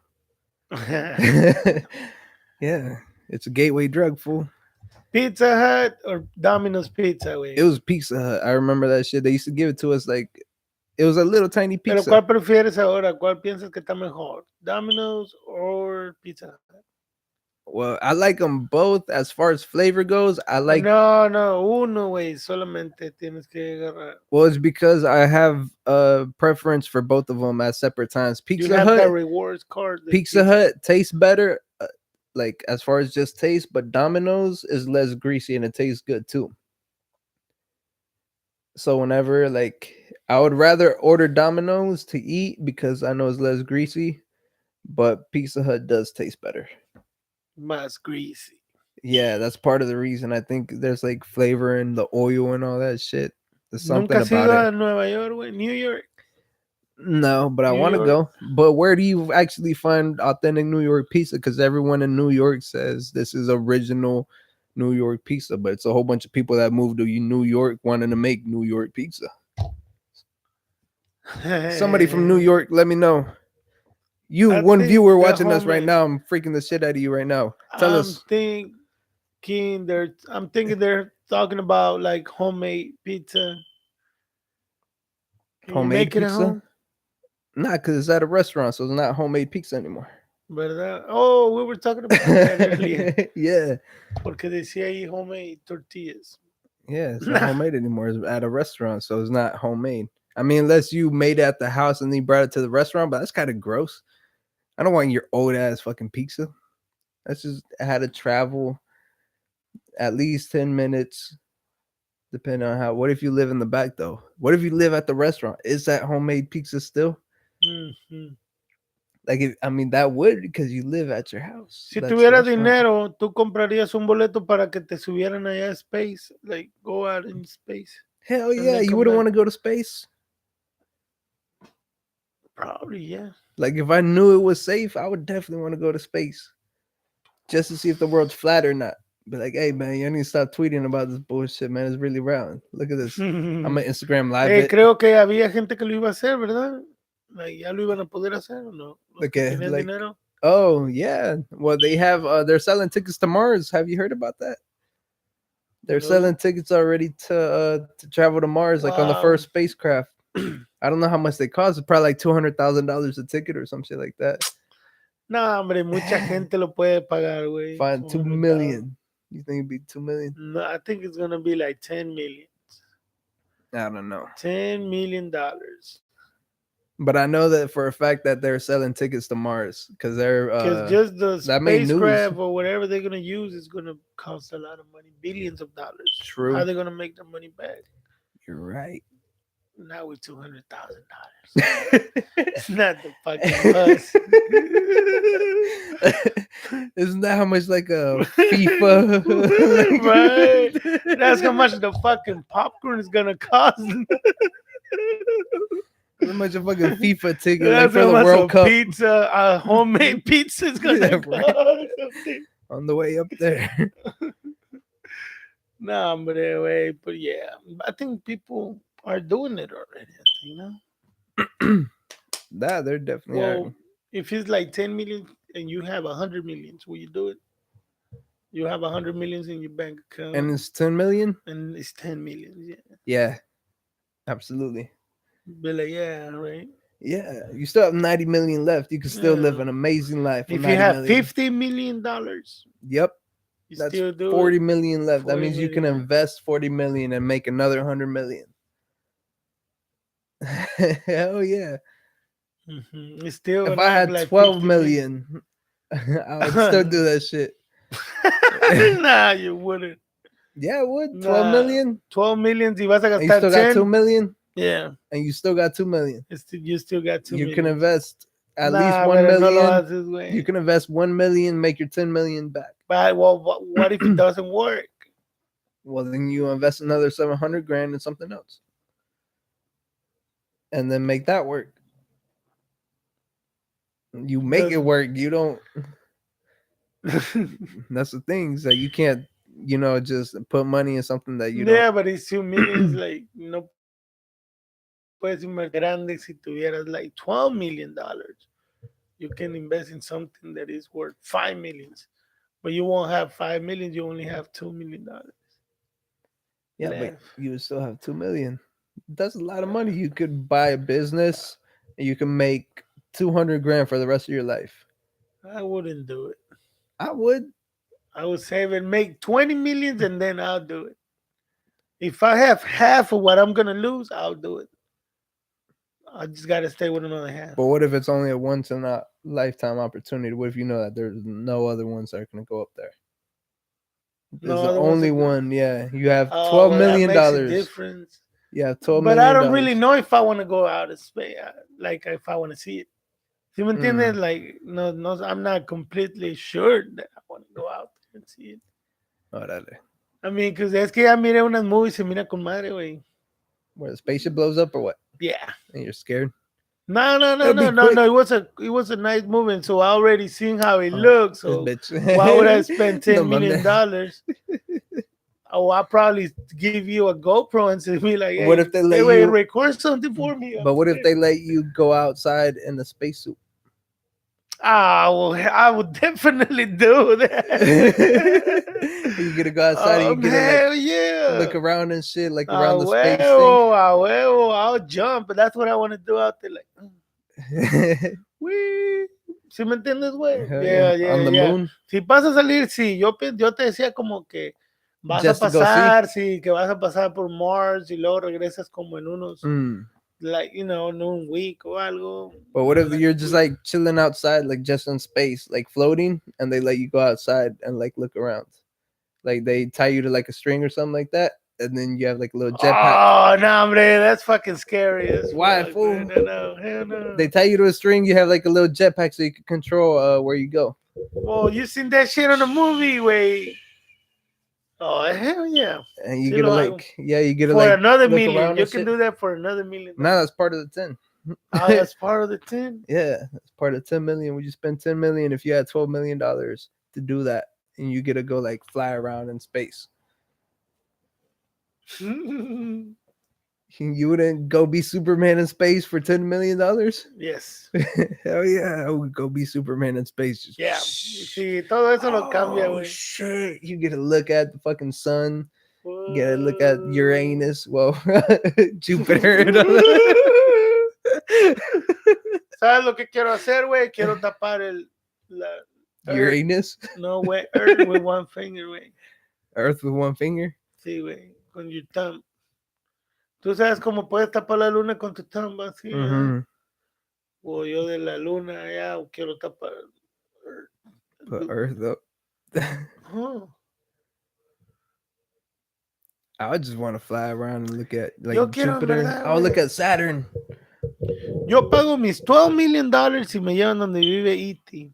yeah, it's a gateway drug, fool. Pizza Hut or Domino's Pizza, güey. It was Pizza Hut. I remember that shit. They used to give it to us like it was a little tiny Pero pizza. ¿cuál prefieres ahora? ¿Cuál piensas que está mejor? Domino's or Pizza Hut? Well, I like them both. As far as flavor goes, I like. No, uno, güey. Solamente tienes que agarrar. Well, it's because I have a preference for both of them at separate times. You Pizza have Hut, that rewards card. Pizza Hut tastes better, like as far as just taste, but Domino's is less greasy and it tastes good too. So whenever like I would rather order Domino's to eat because I know it's less greasy, but Pizza Hut does taste better. Más greasy. Yeah, that's part of the reason. I think there's like flavor in the oil and all that shit. There's something Nunca has about ido it. a Nueva York, güey. New York. No, but I New want to York. go. But where do you actually find authentic New York pizza? Because everyone in New York says this is original New York pizza, but it's a whole bunch of people that moved to New York wanting to make New York pizza. Somebody from New York, let me know. You, I one think viewer the watching us right homemade- now, I'm freaking the shit out of you right now. Tell us. I'm thinking they're talking about like homemade pizza. Can you Homemade make it at pizza? home? Nah, because it's at a restaurant, so it's not homemade pizza anymore. ¿Verdad? Oh, we were talking about that earlier. Yeah. Porque decía ahí homemade tortillas. Yeah, it's not homemade anymore. It's at a restaurant, so it's not homemade. I mean, unless you made it at the house and then you brought it to the restaurant, but that's kind of gross. I don't want your old ass fucking pizza. That's just I had to travel at least 10 minutes, depending on how. What if you live in the back though? What if you live at the restaurant? Is that homemade pizza still? Mm-hmm. Like, I mean, that would because you live at your house. Si That's tuvieras restaurant. dinero, tú comprarías un boleto para que te subieran allá a space, like go out in space. Hell And yeah, then you come wouldn't back. want to go to space. Probably, yeah. Like if I knew it was safe, I would definitely want to go to space just to see if the world's flat or not. Be like, hey man, you need to stop tweeting about this bullshit, man. It's really round. Look at this. I'm gonna Instagram live it. Creo que había gente que lo iba a hacer, ¿verdad? Like, ya lo iban a poder hacer o no? Los que Okay, tenían like, dinero. oh yeah. Well, they have they're selling tickets to Mars. Have you heard about that? You They're know? selling tickets already to travel to Mars, like on the Wow. first spacecraft. I don't know how much they cost. It's probably like $200,000 a ticket or some shit like that. No, hombre, mucha gente lo puede pagar, güey. Find 200,000. 2 million. You think it'd be 2 million? No, I think it's gonna be like 10 million. I don't know. $10 million. But I know that for a fact that they're selling tickets to Mars because they're Because just the that made news. spacecraft or whatever they're gonna use is gonna cost a lot of money, billions of dollars. How True. are they gonna make their money back? You're right. Now with $200,000. It's not the fucking bus. Isn't that how much like a FIFA? Right. Like, That's how much the fucking popcorn is gonna cost. how much a fucking FIFA ticket like That's for how the much World a Cup? pizza, a homemade pizza is Yeah, gonna right. cost. On the way up there. Nah, but anyway, but yeah, I think people are doing it already. You know, That there definitely are. well, if it's like 10 million and you have 100 millions, will you do it? You have 100 millions in your bank account, And it's 10 million? and it's 10 millions. Yeah, Yeah, absolutely. be like, yeah, right. Yeah, you still have 90 million left. You can still live Yeah. an amazing life with If you 90 have million. $50 million, Yep. you That's still do 40 it. million left. That 40 means you can million. invest 40 million and make another 100 million. Hell yeah. It's still If gonna I have had like 12 50 million. million, I would still do that shit. Nah, you wouldn't. Yeah, I would. 12 Nah, million? 12 million. Si vas a And you gastar still got 2 10, million? yeah, And you still got 2 million. you still got two You can millions. invest at least Nah, 1 pero no lo million. haces, You güey. can invest 1 million, make your 10 million back. But well, what if it doesn't work? Well, then you invest another 700 grand in something else. And then make that work. You make Does it work. You don't. That's the thing. So you can't, just put money in something that you don't. yeah, but it's 2 millions. Like no puedes invertir grande si tuvieras like $12 million. You can invest in something that is worth 5 millions, but you won't have 5 millions. You only have $2 million Yeah, but left. you would still have 2 million. That's a lot of money. You could buy a business and you can make 200 grand for the rest of your life. I wouldn't do it. I would. I would save and make 20 millions and then I'll do it. If I have half of what I'm gonna lose, I'll do it. I just gotta stay with another half. But what if it's only a once in a lifetime opportunity? What if you know that there's no other ones that are going to go up there? There's No the other ones only are good. one. Yeah, you have Oh 12 well, that million makes a dollars. difference. You have 12 But I million don't really dollars. know if I want to go out of space. Like if I want to see it. ¿Sí me entiendes? Mm. Like no, I'm not completely sure that I want to go out there and see it. Órale. I mean, cause es que ya miré unas movies se mira con madre, güey. Where the spaceship blows up or what? Yeah. And you're scared? No, no, no, It'll no, be no, quick. no. It was a nice movie, and so I already seen how it Oh, looks. this So why would I bitch. spend No mames. $10 million? Oh, I'll probably give you a GoPro and say me like, What hey, if they hey, let wait, you? record something for me. But what if they let you go outside in the spacesuit? Ah, well, I would definitely do that. You get to go outside and you get to like Hell yeah. look around and shit, like Ah, around the space thing. huevo, ah, huevo. I'll jump, but that's what I want to do out there. Like, wee. ¿Sí me entiendes, güey? Hell yeah. Yeah, yeah, On the yeah. moon, Si vas a salir, sí. Yo te decía como que vas a just to go see. pasar, sí, que vas a pasar por Mars y luego regresas como en unos, Mm. like, en un week o algo. But what if Like you're a just week. like chilling outside, like just in space, like floating, and they let you go outside and like look around? Like they tie you to like a string or something like that, and then you have like a little jetpack. Oh, no, hombre, that's fucking scary as Why, fuck, fool? man. No, hell no. They tie you to a string. You have like a little jetpack so you can control where you go. Well, you seen that shit on a movie, way. Oh, hell yeah. And you Sí get to lo hago. like, yeah, you get to For like another look million. around You and can shit. do that for another million. No, that's part of the 10. Oh, that's part of the 10. Yeah, that's part of 10 million. Would you spend 10 million if you had $12 million to do that, and you get to go like fly around in space? You wouldn't go be Superman in space for $10 million? Yes. Hell yeah, I would go be Superman in space. Yeah. Just Sí, todo eso lo cambia, oh güey. shit! You get to look at the fucking sun. Get a look at What? Uranus. Well, Jupiter. ¿Sabes lo que quiero hacer, güey? Quiero tapar la Earth. Uranus. No, güey, Earth with one finger, güey. Earth with one finger. Sí, güey, con your thumb. Tú sabes cómo puedes tapar la luna con tu thumb así, ¿eh? Mm-hmm. O yo de la luna allá, o quiero tapar Put Earth up. Huh. I would just want to fly around and look at like Yo quiero, en Jupiter. verdad, I would güey. look at Saturn. Yo pago mis $12 million si me llevan donde vive E.T.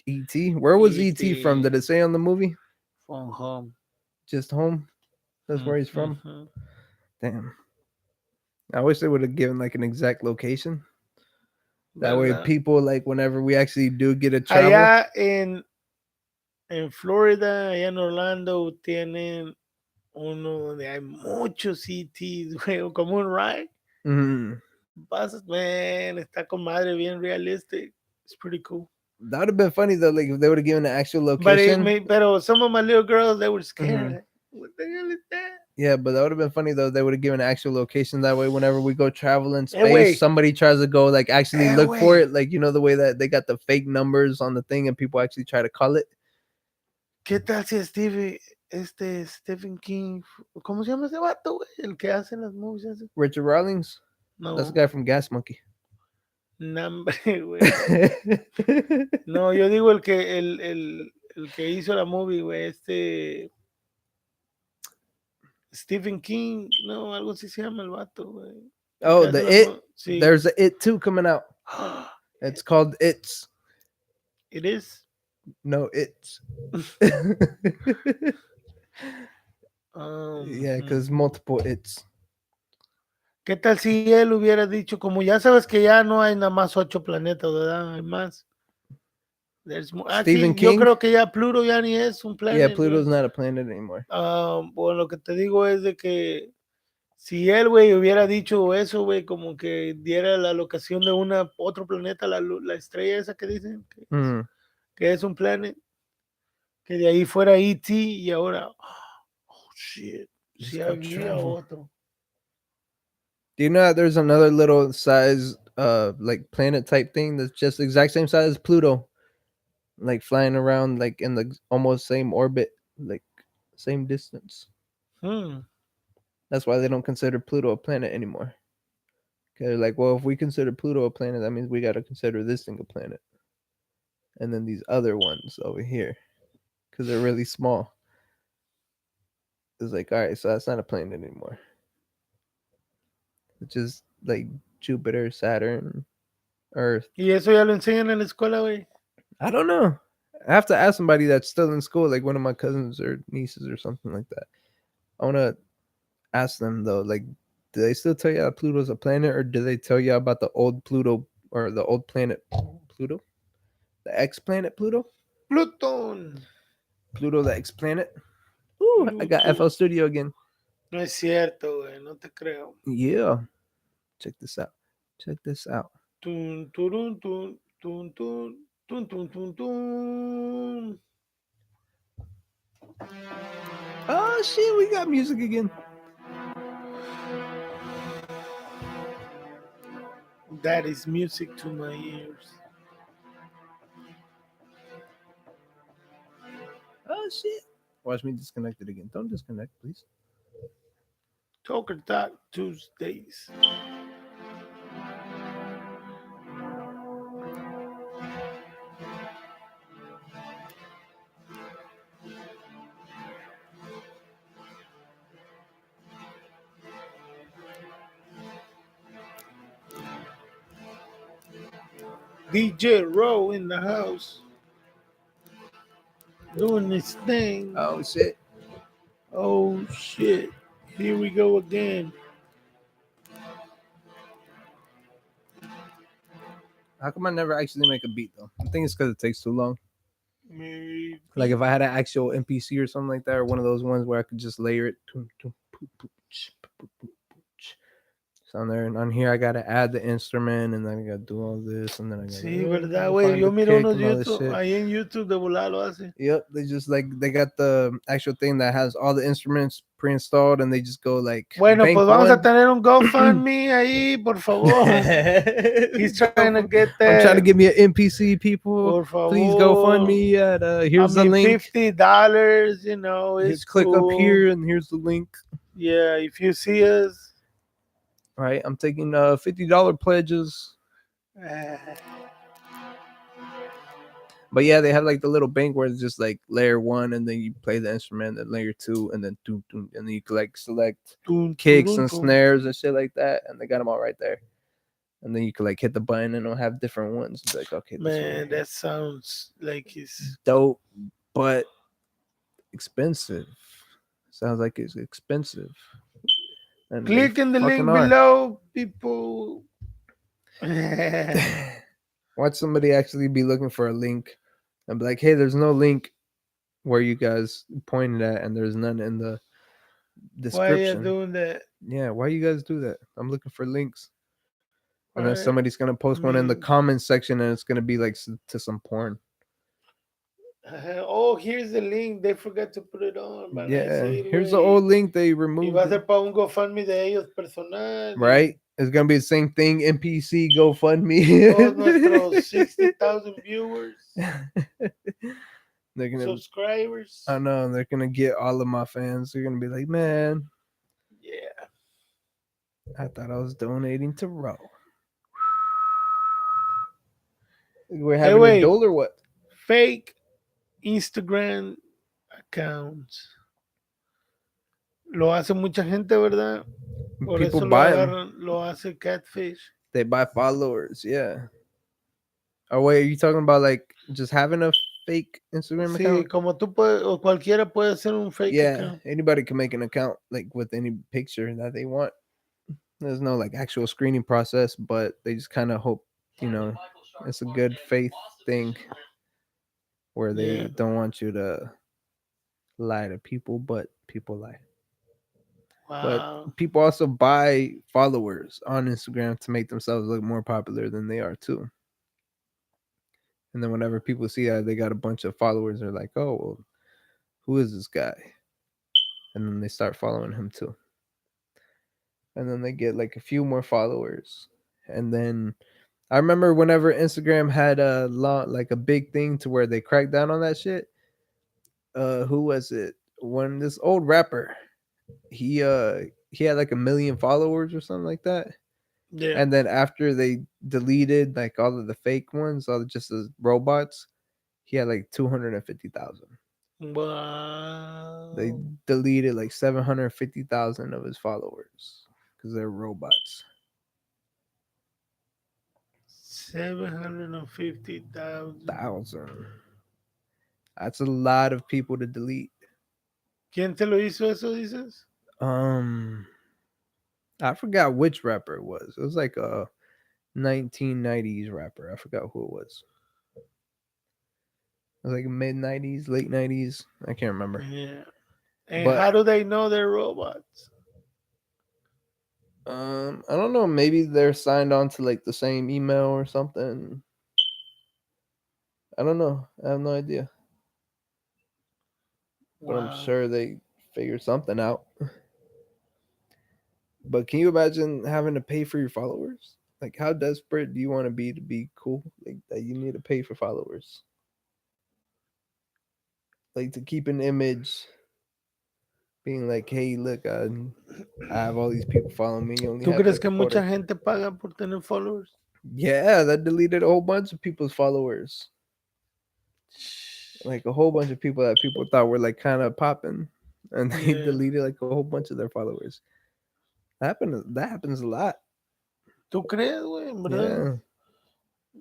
E.T. Where was E.T. from? E.T. Did it say on the movie? From home. Just home. That's where he's from. Mhm. Damn. I wish they would have given like an exact location. That way, ¿Verdad? people like whenever we actually do get to travel. Allá en Florida, allá en Orlando, tienen uno donde hay muchos E.T.s, güey, como un ride. Mm. Pasas, man, está con madre, bien realistic. It's pretty cool. That would have been funny though, like if they would have given an actual But location. pero some of my little girls, they were Mhm. scared. What the hell is that? Yeah, but that would have been funny though. They would have given an actual location. That way, whenever we go travel in space, Wait. somebody tries to go like actually look for Wait. it. Like you know the way that they got the fake numbers on the thing and people actually try to call it. ¿Qué tal si Stephen King, ¿cómo se llama ese vato, güey? El que hace las movies. Ese? Richard Rawlings, that's the No, guy from Gas Monkey. nombre, güey. No, yo digo el que hizo la movie, güey, Stephen King, no, algo así se llama el vato, güey. El que Oh, hace the las It. sí. There's a It 2 coming out. It's called It's. It is. No, It's. Yeah, because multiple It's. ¿Qué tal si él hubiera dicho, como ya sabes que ya no hay nada más 8 planetas, ¿verdad? Hay más. Stephen Yo King. creo que ya Pluto ya ni es un Yeah, planeta, Pluto's güey. not a planet anymore. Bueno, lo que te digo es de que si él, güey, hubiera dicho eso, güey, como que diera la locación de otro planeta, la estrella esa que dicen Mm. que es un planeta, que de ahí fuera E.T. y ahora, oh shit, Just si go había travel. otro. Do you know that there's another little size, like planet type thing that's just the exact same size as Pluto, like flying around like in the almost same orbit, like same distance. Hmm. That's why they don't consider Pluto a planet anymore. Cause like, well, if we consider Pluto a planet, that means we got to consider this thing a planet, and then these other ones over here, because they're really small. It's like, all right, so that's not a planet anymore. It's just like Jupiter, Saturn, Earth. Y eso ya lo enseñan en la escuela, güey. I don't know. I have to ask somebody that's still in school, like one of my cousins or nieces or something like that. I want to ask them though, like, do they still tell you that Pluto's a planet, or do they tell you about the old Pluto or the old planet Pluto, the X planet Pluto, Plutón. Pluto the X planet? Ooh, I got FL Studio again. No es cierto, güey, no te creo. Yeah, check this out. Check this out. Tun, turun, tun, tun, tun, tun, tun, tun, tun. Oh shit, we got music again. That is music to my ears. Oh shit. Watch me disconnect it again. Don't disconnect, please. Toker Talk Tuesdays. DJ Row in the house. Doing this thing. Oh shit. Oh shit. Here we go again. How come I never actually make a beat though? I think it's because it takes too long. Maybe. Like if I had an actual NPC or something like that, or one of those ones where I could just layer it, something on there, and on here I gotta add the instrument, and then I gotta do all this, and then I Sí, verdad, gotta güey. find Yo the miro kick unos and all this YouTube, shit. ahí en YouTube de volar lo hace. Yep, they just like they got the actual thing that has all the instruments pre-installed, and they just go like Bueno, bank pues vamos a one. tener un GoFundMe ahí, por favor. He's trying to get I'm trying to that, get me an NPC, people. por Please go fund favor. me at I here's the mean, link. $50, you know, You it's click up cool. here, and here's the link. Yeah, if you see us. All right, I'm taking $50 pledges. But yeah, they have like the little bank where it's just like layer one, and then you play the instrument, then layer two, and then doom, doom, and then you can like select Tum, kicks turum, and tum. snares and shit like that, and they got them all right there. And then you can like hit the button, and it'll have different ones. It's like, okay, this one Man, right here. that sounds like it's. Dope, but expensive. Sounds like it's expensive, and they Click in the fucking link are. below, people. Why Watch somebody actually be looking for a link and be like, hey, there's no link where you guys pointed at, and there's none in the are you description. doing that? Yeah, why you guys do that? I'm looking for links. And then Right? somebody's gonna I post one in the mean, comments section, and it's gonna be like to some porn. oh, here's the link. They forgot to put it on. Van a Yeah, decir, here's the old güey. link they Y va removed a it. ser para un GoFundMe de ellos personal. Y Right? It's gonna be the same thing. NPC todos GoFundMe. nuestros 60,000 viewers, They're gonna. I subscribers. know they're gonna get all of my fans. They're gonna be like, man, Yeah. I thought I was donating to Raw. We're Hey, having a wait. dole or what? Fake Instagram accounts. Lo hace mucha gente, ¿verdad? Por People eso lo buy them. agarran, lo hace Catfish. They buy followers. Yeah. Oh wait, are you talking about like just having a fake Instagram Sí, account? como tú puedes, o cualquiera puede hacer un fake Yeah, account. anybody can make an account like with any picture that they want. There's no like actual screening process, but they just kind of hope, you know, it's a good faith thing where Yeah. they don't want you to lie to people, but people lie. But Wow. people also buy followers on Instagram to make themselves look more popular than they are too. And then whenever people see that they got a bunch of followers, they're like, "Oh, well, who is this guy?" And then they start following him too. And then they get like a few more followers. And then I remember whenever Instagram had a lot, like a big thing to where they cracked down on that shit. Who was it? When this old rapper, he had like 1 million followers or something like that. Yeah. And then after they deleted like all of the fake ones, all just the robots, he had like 250,000. They Wow. deleted like 750,000 of his followers because they're robots. 750,000. Thousand. That's a lot of people to delete. ¿Quién te lo hizo eso, dices? Um, I forgot which rapper it was. It was like a 1990s rapper. I forgot who it was. It was like mid 90s, late 90s. I can't remember. Yeah. And But how do they know they're robots? I don't know. Maybe they're signed on to like the same email or something. I don't know. I have no idea. But I'm Wow. sure they figured something out. But can you imagine having to pay for your followers? Like, how desperate do you want to be cool? Like that you need to pay for followers, like to keep an image, being like, "Hey, look, I have all these people following me. You only ¿Tú have crees like que a mucha quarter." gente paga por tener followers? Yeah, that deleted a whole bunch of people's followers. Like a whole bunch of people that people thought were like kind of popping, and they Yeah. deleted like a whole bunch of their followers. That happens a lot. ¿Tú crees, güey? En verdad. Yeah.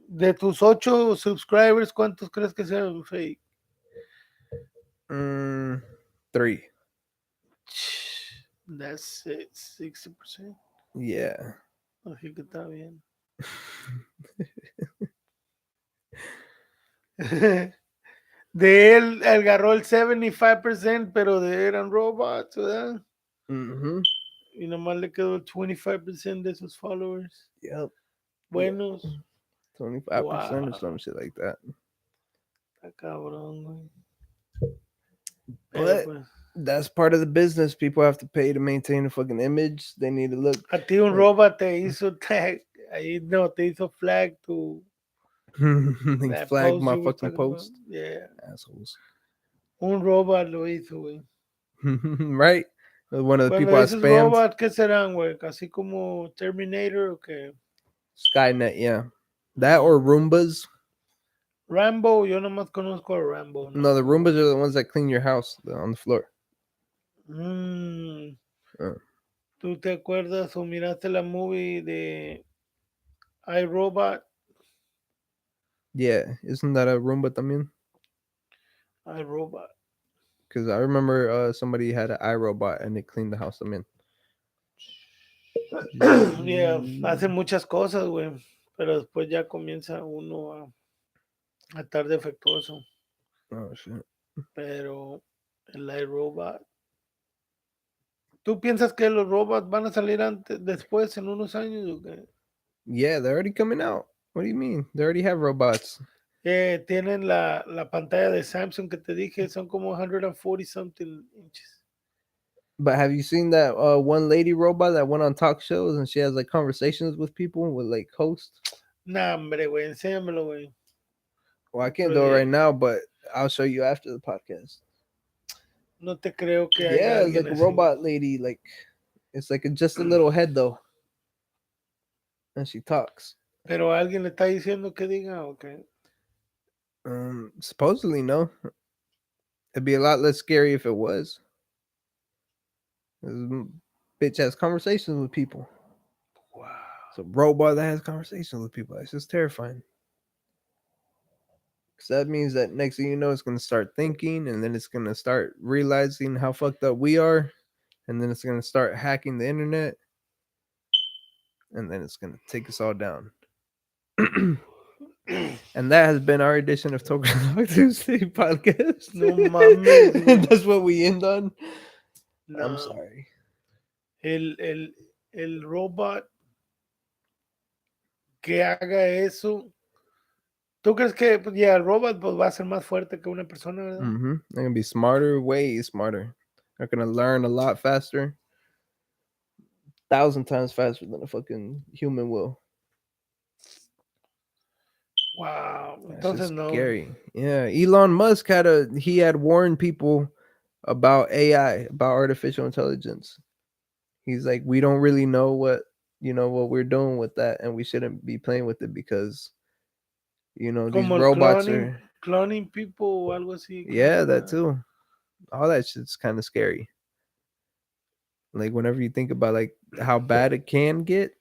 De tus 8 subscribers, ¿cuántos crees que sean fake? Mm, 3. That's it, 60%. Yeah. Así que está bien. De él agarró el 75%, pero de eran robots, ¿verdad? Mm-hmm. y nomás le quedó el 25% de sus followers. Yep. Yep. Buenos. 25% or some Wow. shit like that. Está cabrón, güey. Pero But pues. that's part of the business. People have to pay to maintain a fucking image. They need to look A ti un like robot te hizo tag. Ahí no, te hizo flag to he that flagged post my you were fucking talking about. post. Yeah. Assholes. Un robot lo hizo, güey. Right? One of the Cuando people I dices spammed. robot, ¿qué serán, güey? Así como Terminator o qué. Skynet, yeah. That or Mm. Roombas. Rambo, yo nomás conozco a Rambo, No, no the como. Roombas are the ones that clean your house on the floor. Mm. Uh, ¿Tú te acuerdas o miraste la movie de iRobot? yeah, isn't that a Roomba también? iRobot. Because I remember somebody had an iRobot and it cleaned the house. I mean, Yeah, hacen muchas cosas, güey. Pero después ya comienza uno a estar defectuoso. oh shit. Pero el iRobot. ¿Tú piensas que los robots van a salir antes, después, en unos años o qué? Yeah, they're already coming out. What do you mean? They already have robots. Tienen la pantalla de Samsung que te dije, son como 140 something inches. But have you seen that one lady robot that went on talk shows and she has like conversations with people with like hosts? Nah, hombre, güey, enséñamelo, güey. Well, I can't Pero do it right now, but I'll show you after the podcast. no te creo que haya Yeah, it's alguien like a así. robot lady. Like it's like just a little head though, and she talks. Pero alguien le está diciendo que diga, ok. Supposedly no. It'd be a lot less scary if it was. This bitch has conversations with people. Wow. It's a robot that has conversations with people. That's just terrifying. Because that means that next thing you know, it's going to start thinking and then it's going to start realizing how fucked up we are. And then it's going to start hacking the internet. And then it's going to take us all down. And that has been our edition of Toker Tuesday podcast. No mames, güey. That's what we end on. I'm No. sorry. El robot que haga eso. ¿Tú crees que pues, ya el robot pues, va a ser más fuerte que una persona, verdad? They're gonna be smarter, way smarter. They're gonna learn a lot faster, 1,000 times faster than a fucking human will. Wow. That's Entonces just no. scary. Yeah, Elon Musk had warned people about AI, about artificial intelligence. He's like, we don't really know what we're doing with that, and we shouldn't be playing with it because these Como el robots are. cloning people o algo así. ¿Cómo se Yeah, that llama? too. All that shit's kind of scary. Like whenever you think about like how bad it can get,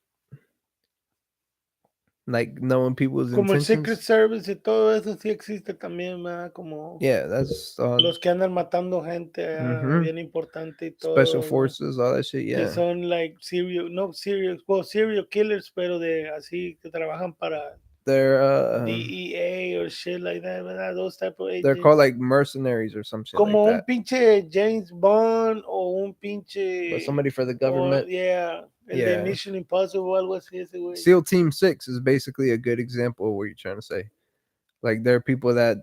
like knowing people's Como el Secret intentions. Service y todo eso sí existe también, ¿verdad? Como Yeah, that's los que andan matando gente hmm bien importante y special todo, güey. forces, all that shit. Que Yeah, son like serial killers, pero de así que trabajan para they're DEA or shit like that, ¿verdad? Those type of they're called agents. like mercenaries or some shit like Como un that. pinche James Bond o un But pinche, somebody for the o government. yeah, el de Yeah, Mission Impossible o algo así ese güey. SEAL Team 6 is basically a good example of what you're trying to say. Like there are people that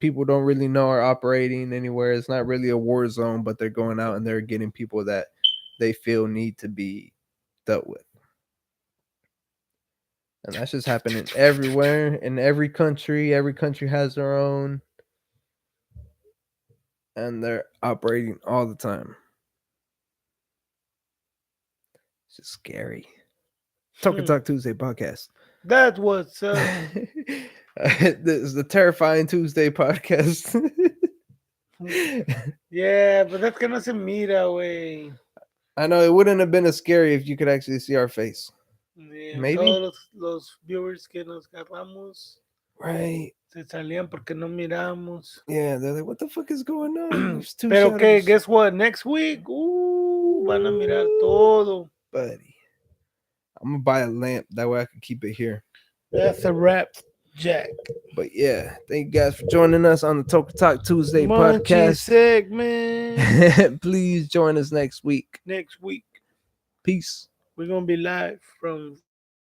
people don't really know are operating anywhere. It's not really a war zone, but they're going out and they're getting people that they feel need to be dealt with. And that's just happening everywhere in every country. Every country has their own, and they're operating all the time. It's just scary. Talk and Hmm. Talk Tuesday podcast. That was This is the Terrifying Tuesday podcast. yeah, but that's que no se mira, güey. I know it wouldn't have been as scary if you could actually see our face. Yeah, Maybe. todos los viewers que nos agarramos Right. se salían porque no miramos. Yeah, they're like, what the fuck is going on? There's two Pero que, shadows. guess what? Next week, van a mirar todo. Buddy. I'm gonna buy a lamp that way I can keep it here. That's a wrap, Jack. But yeah, thank you guys for joining us on the Talk Tuesday Munchy podcast. segment Please join us next week. next week. Peace. We're gonna be live from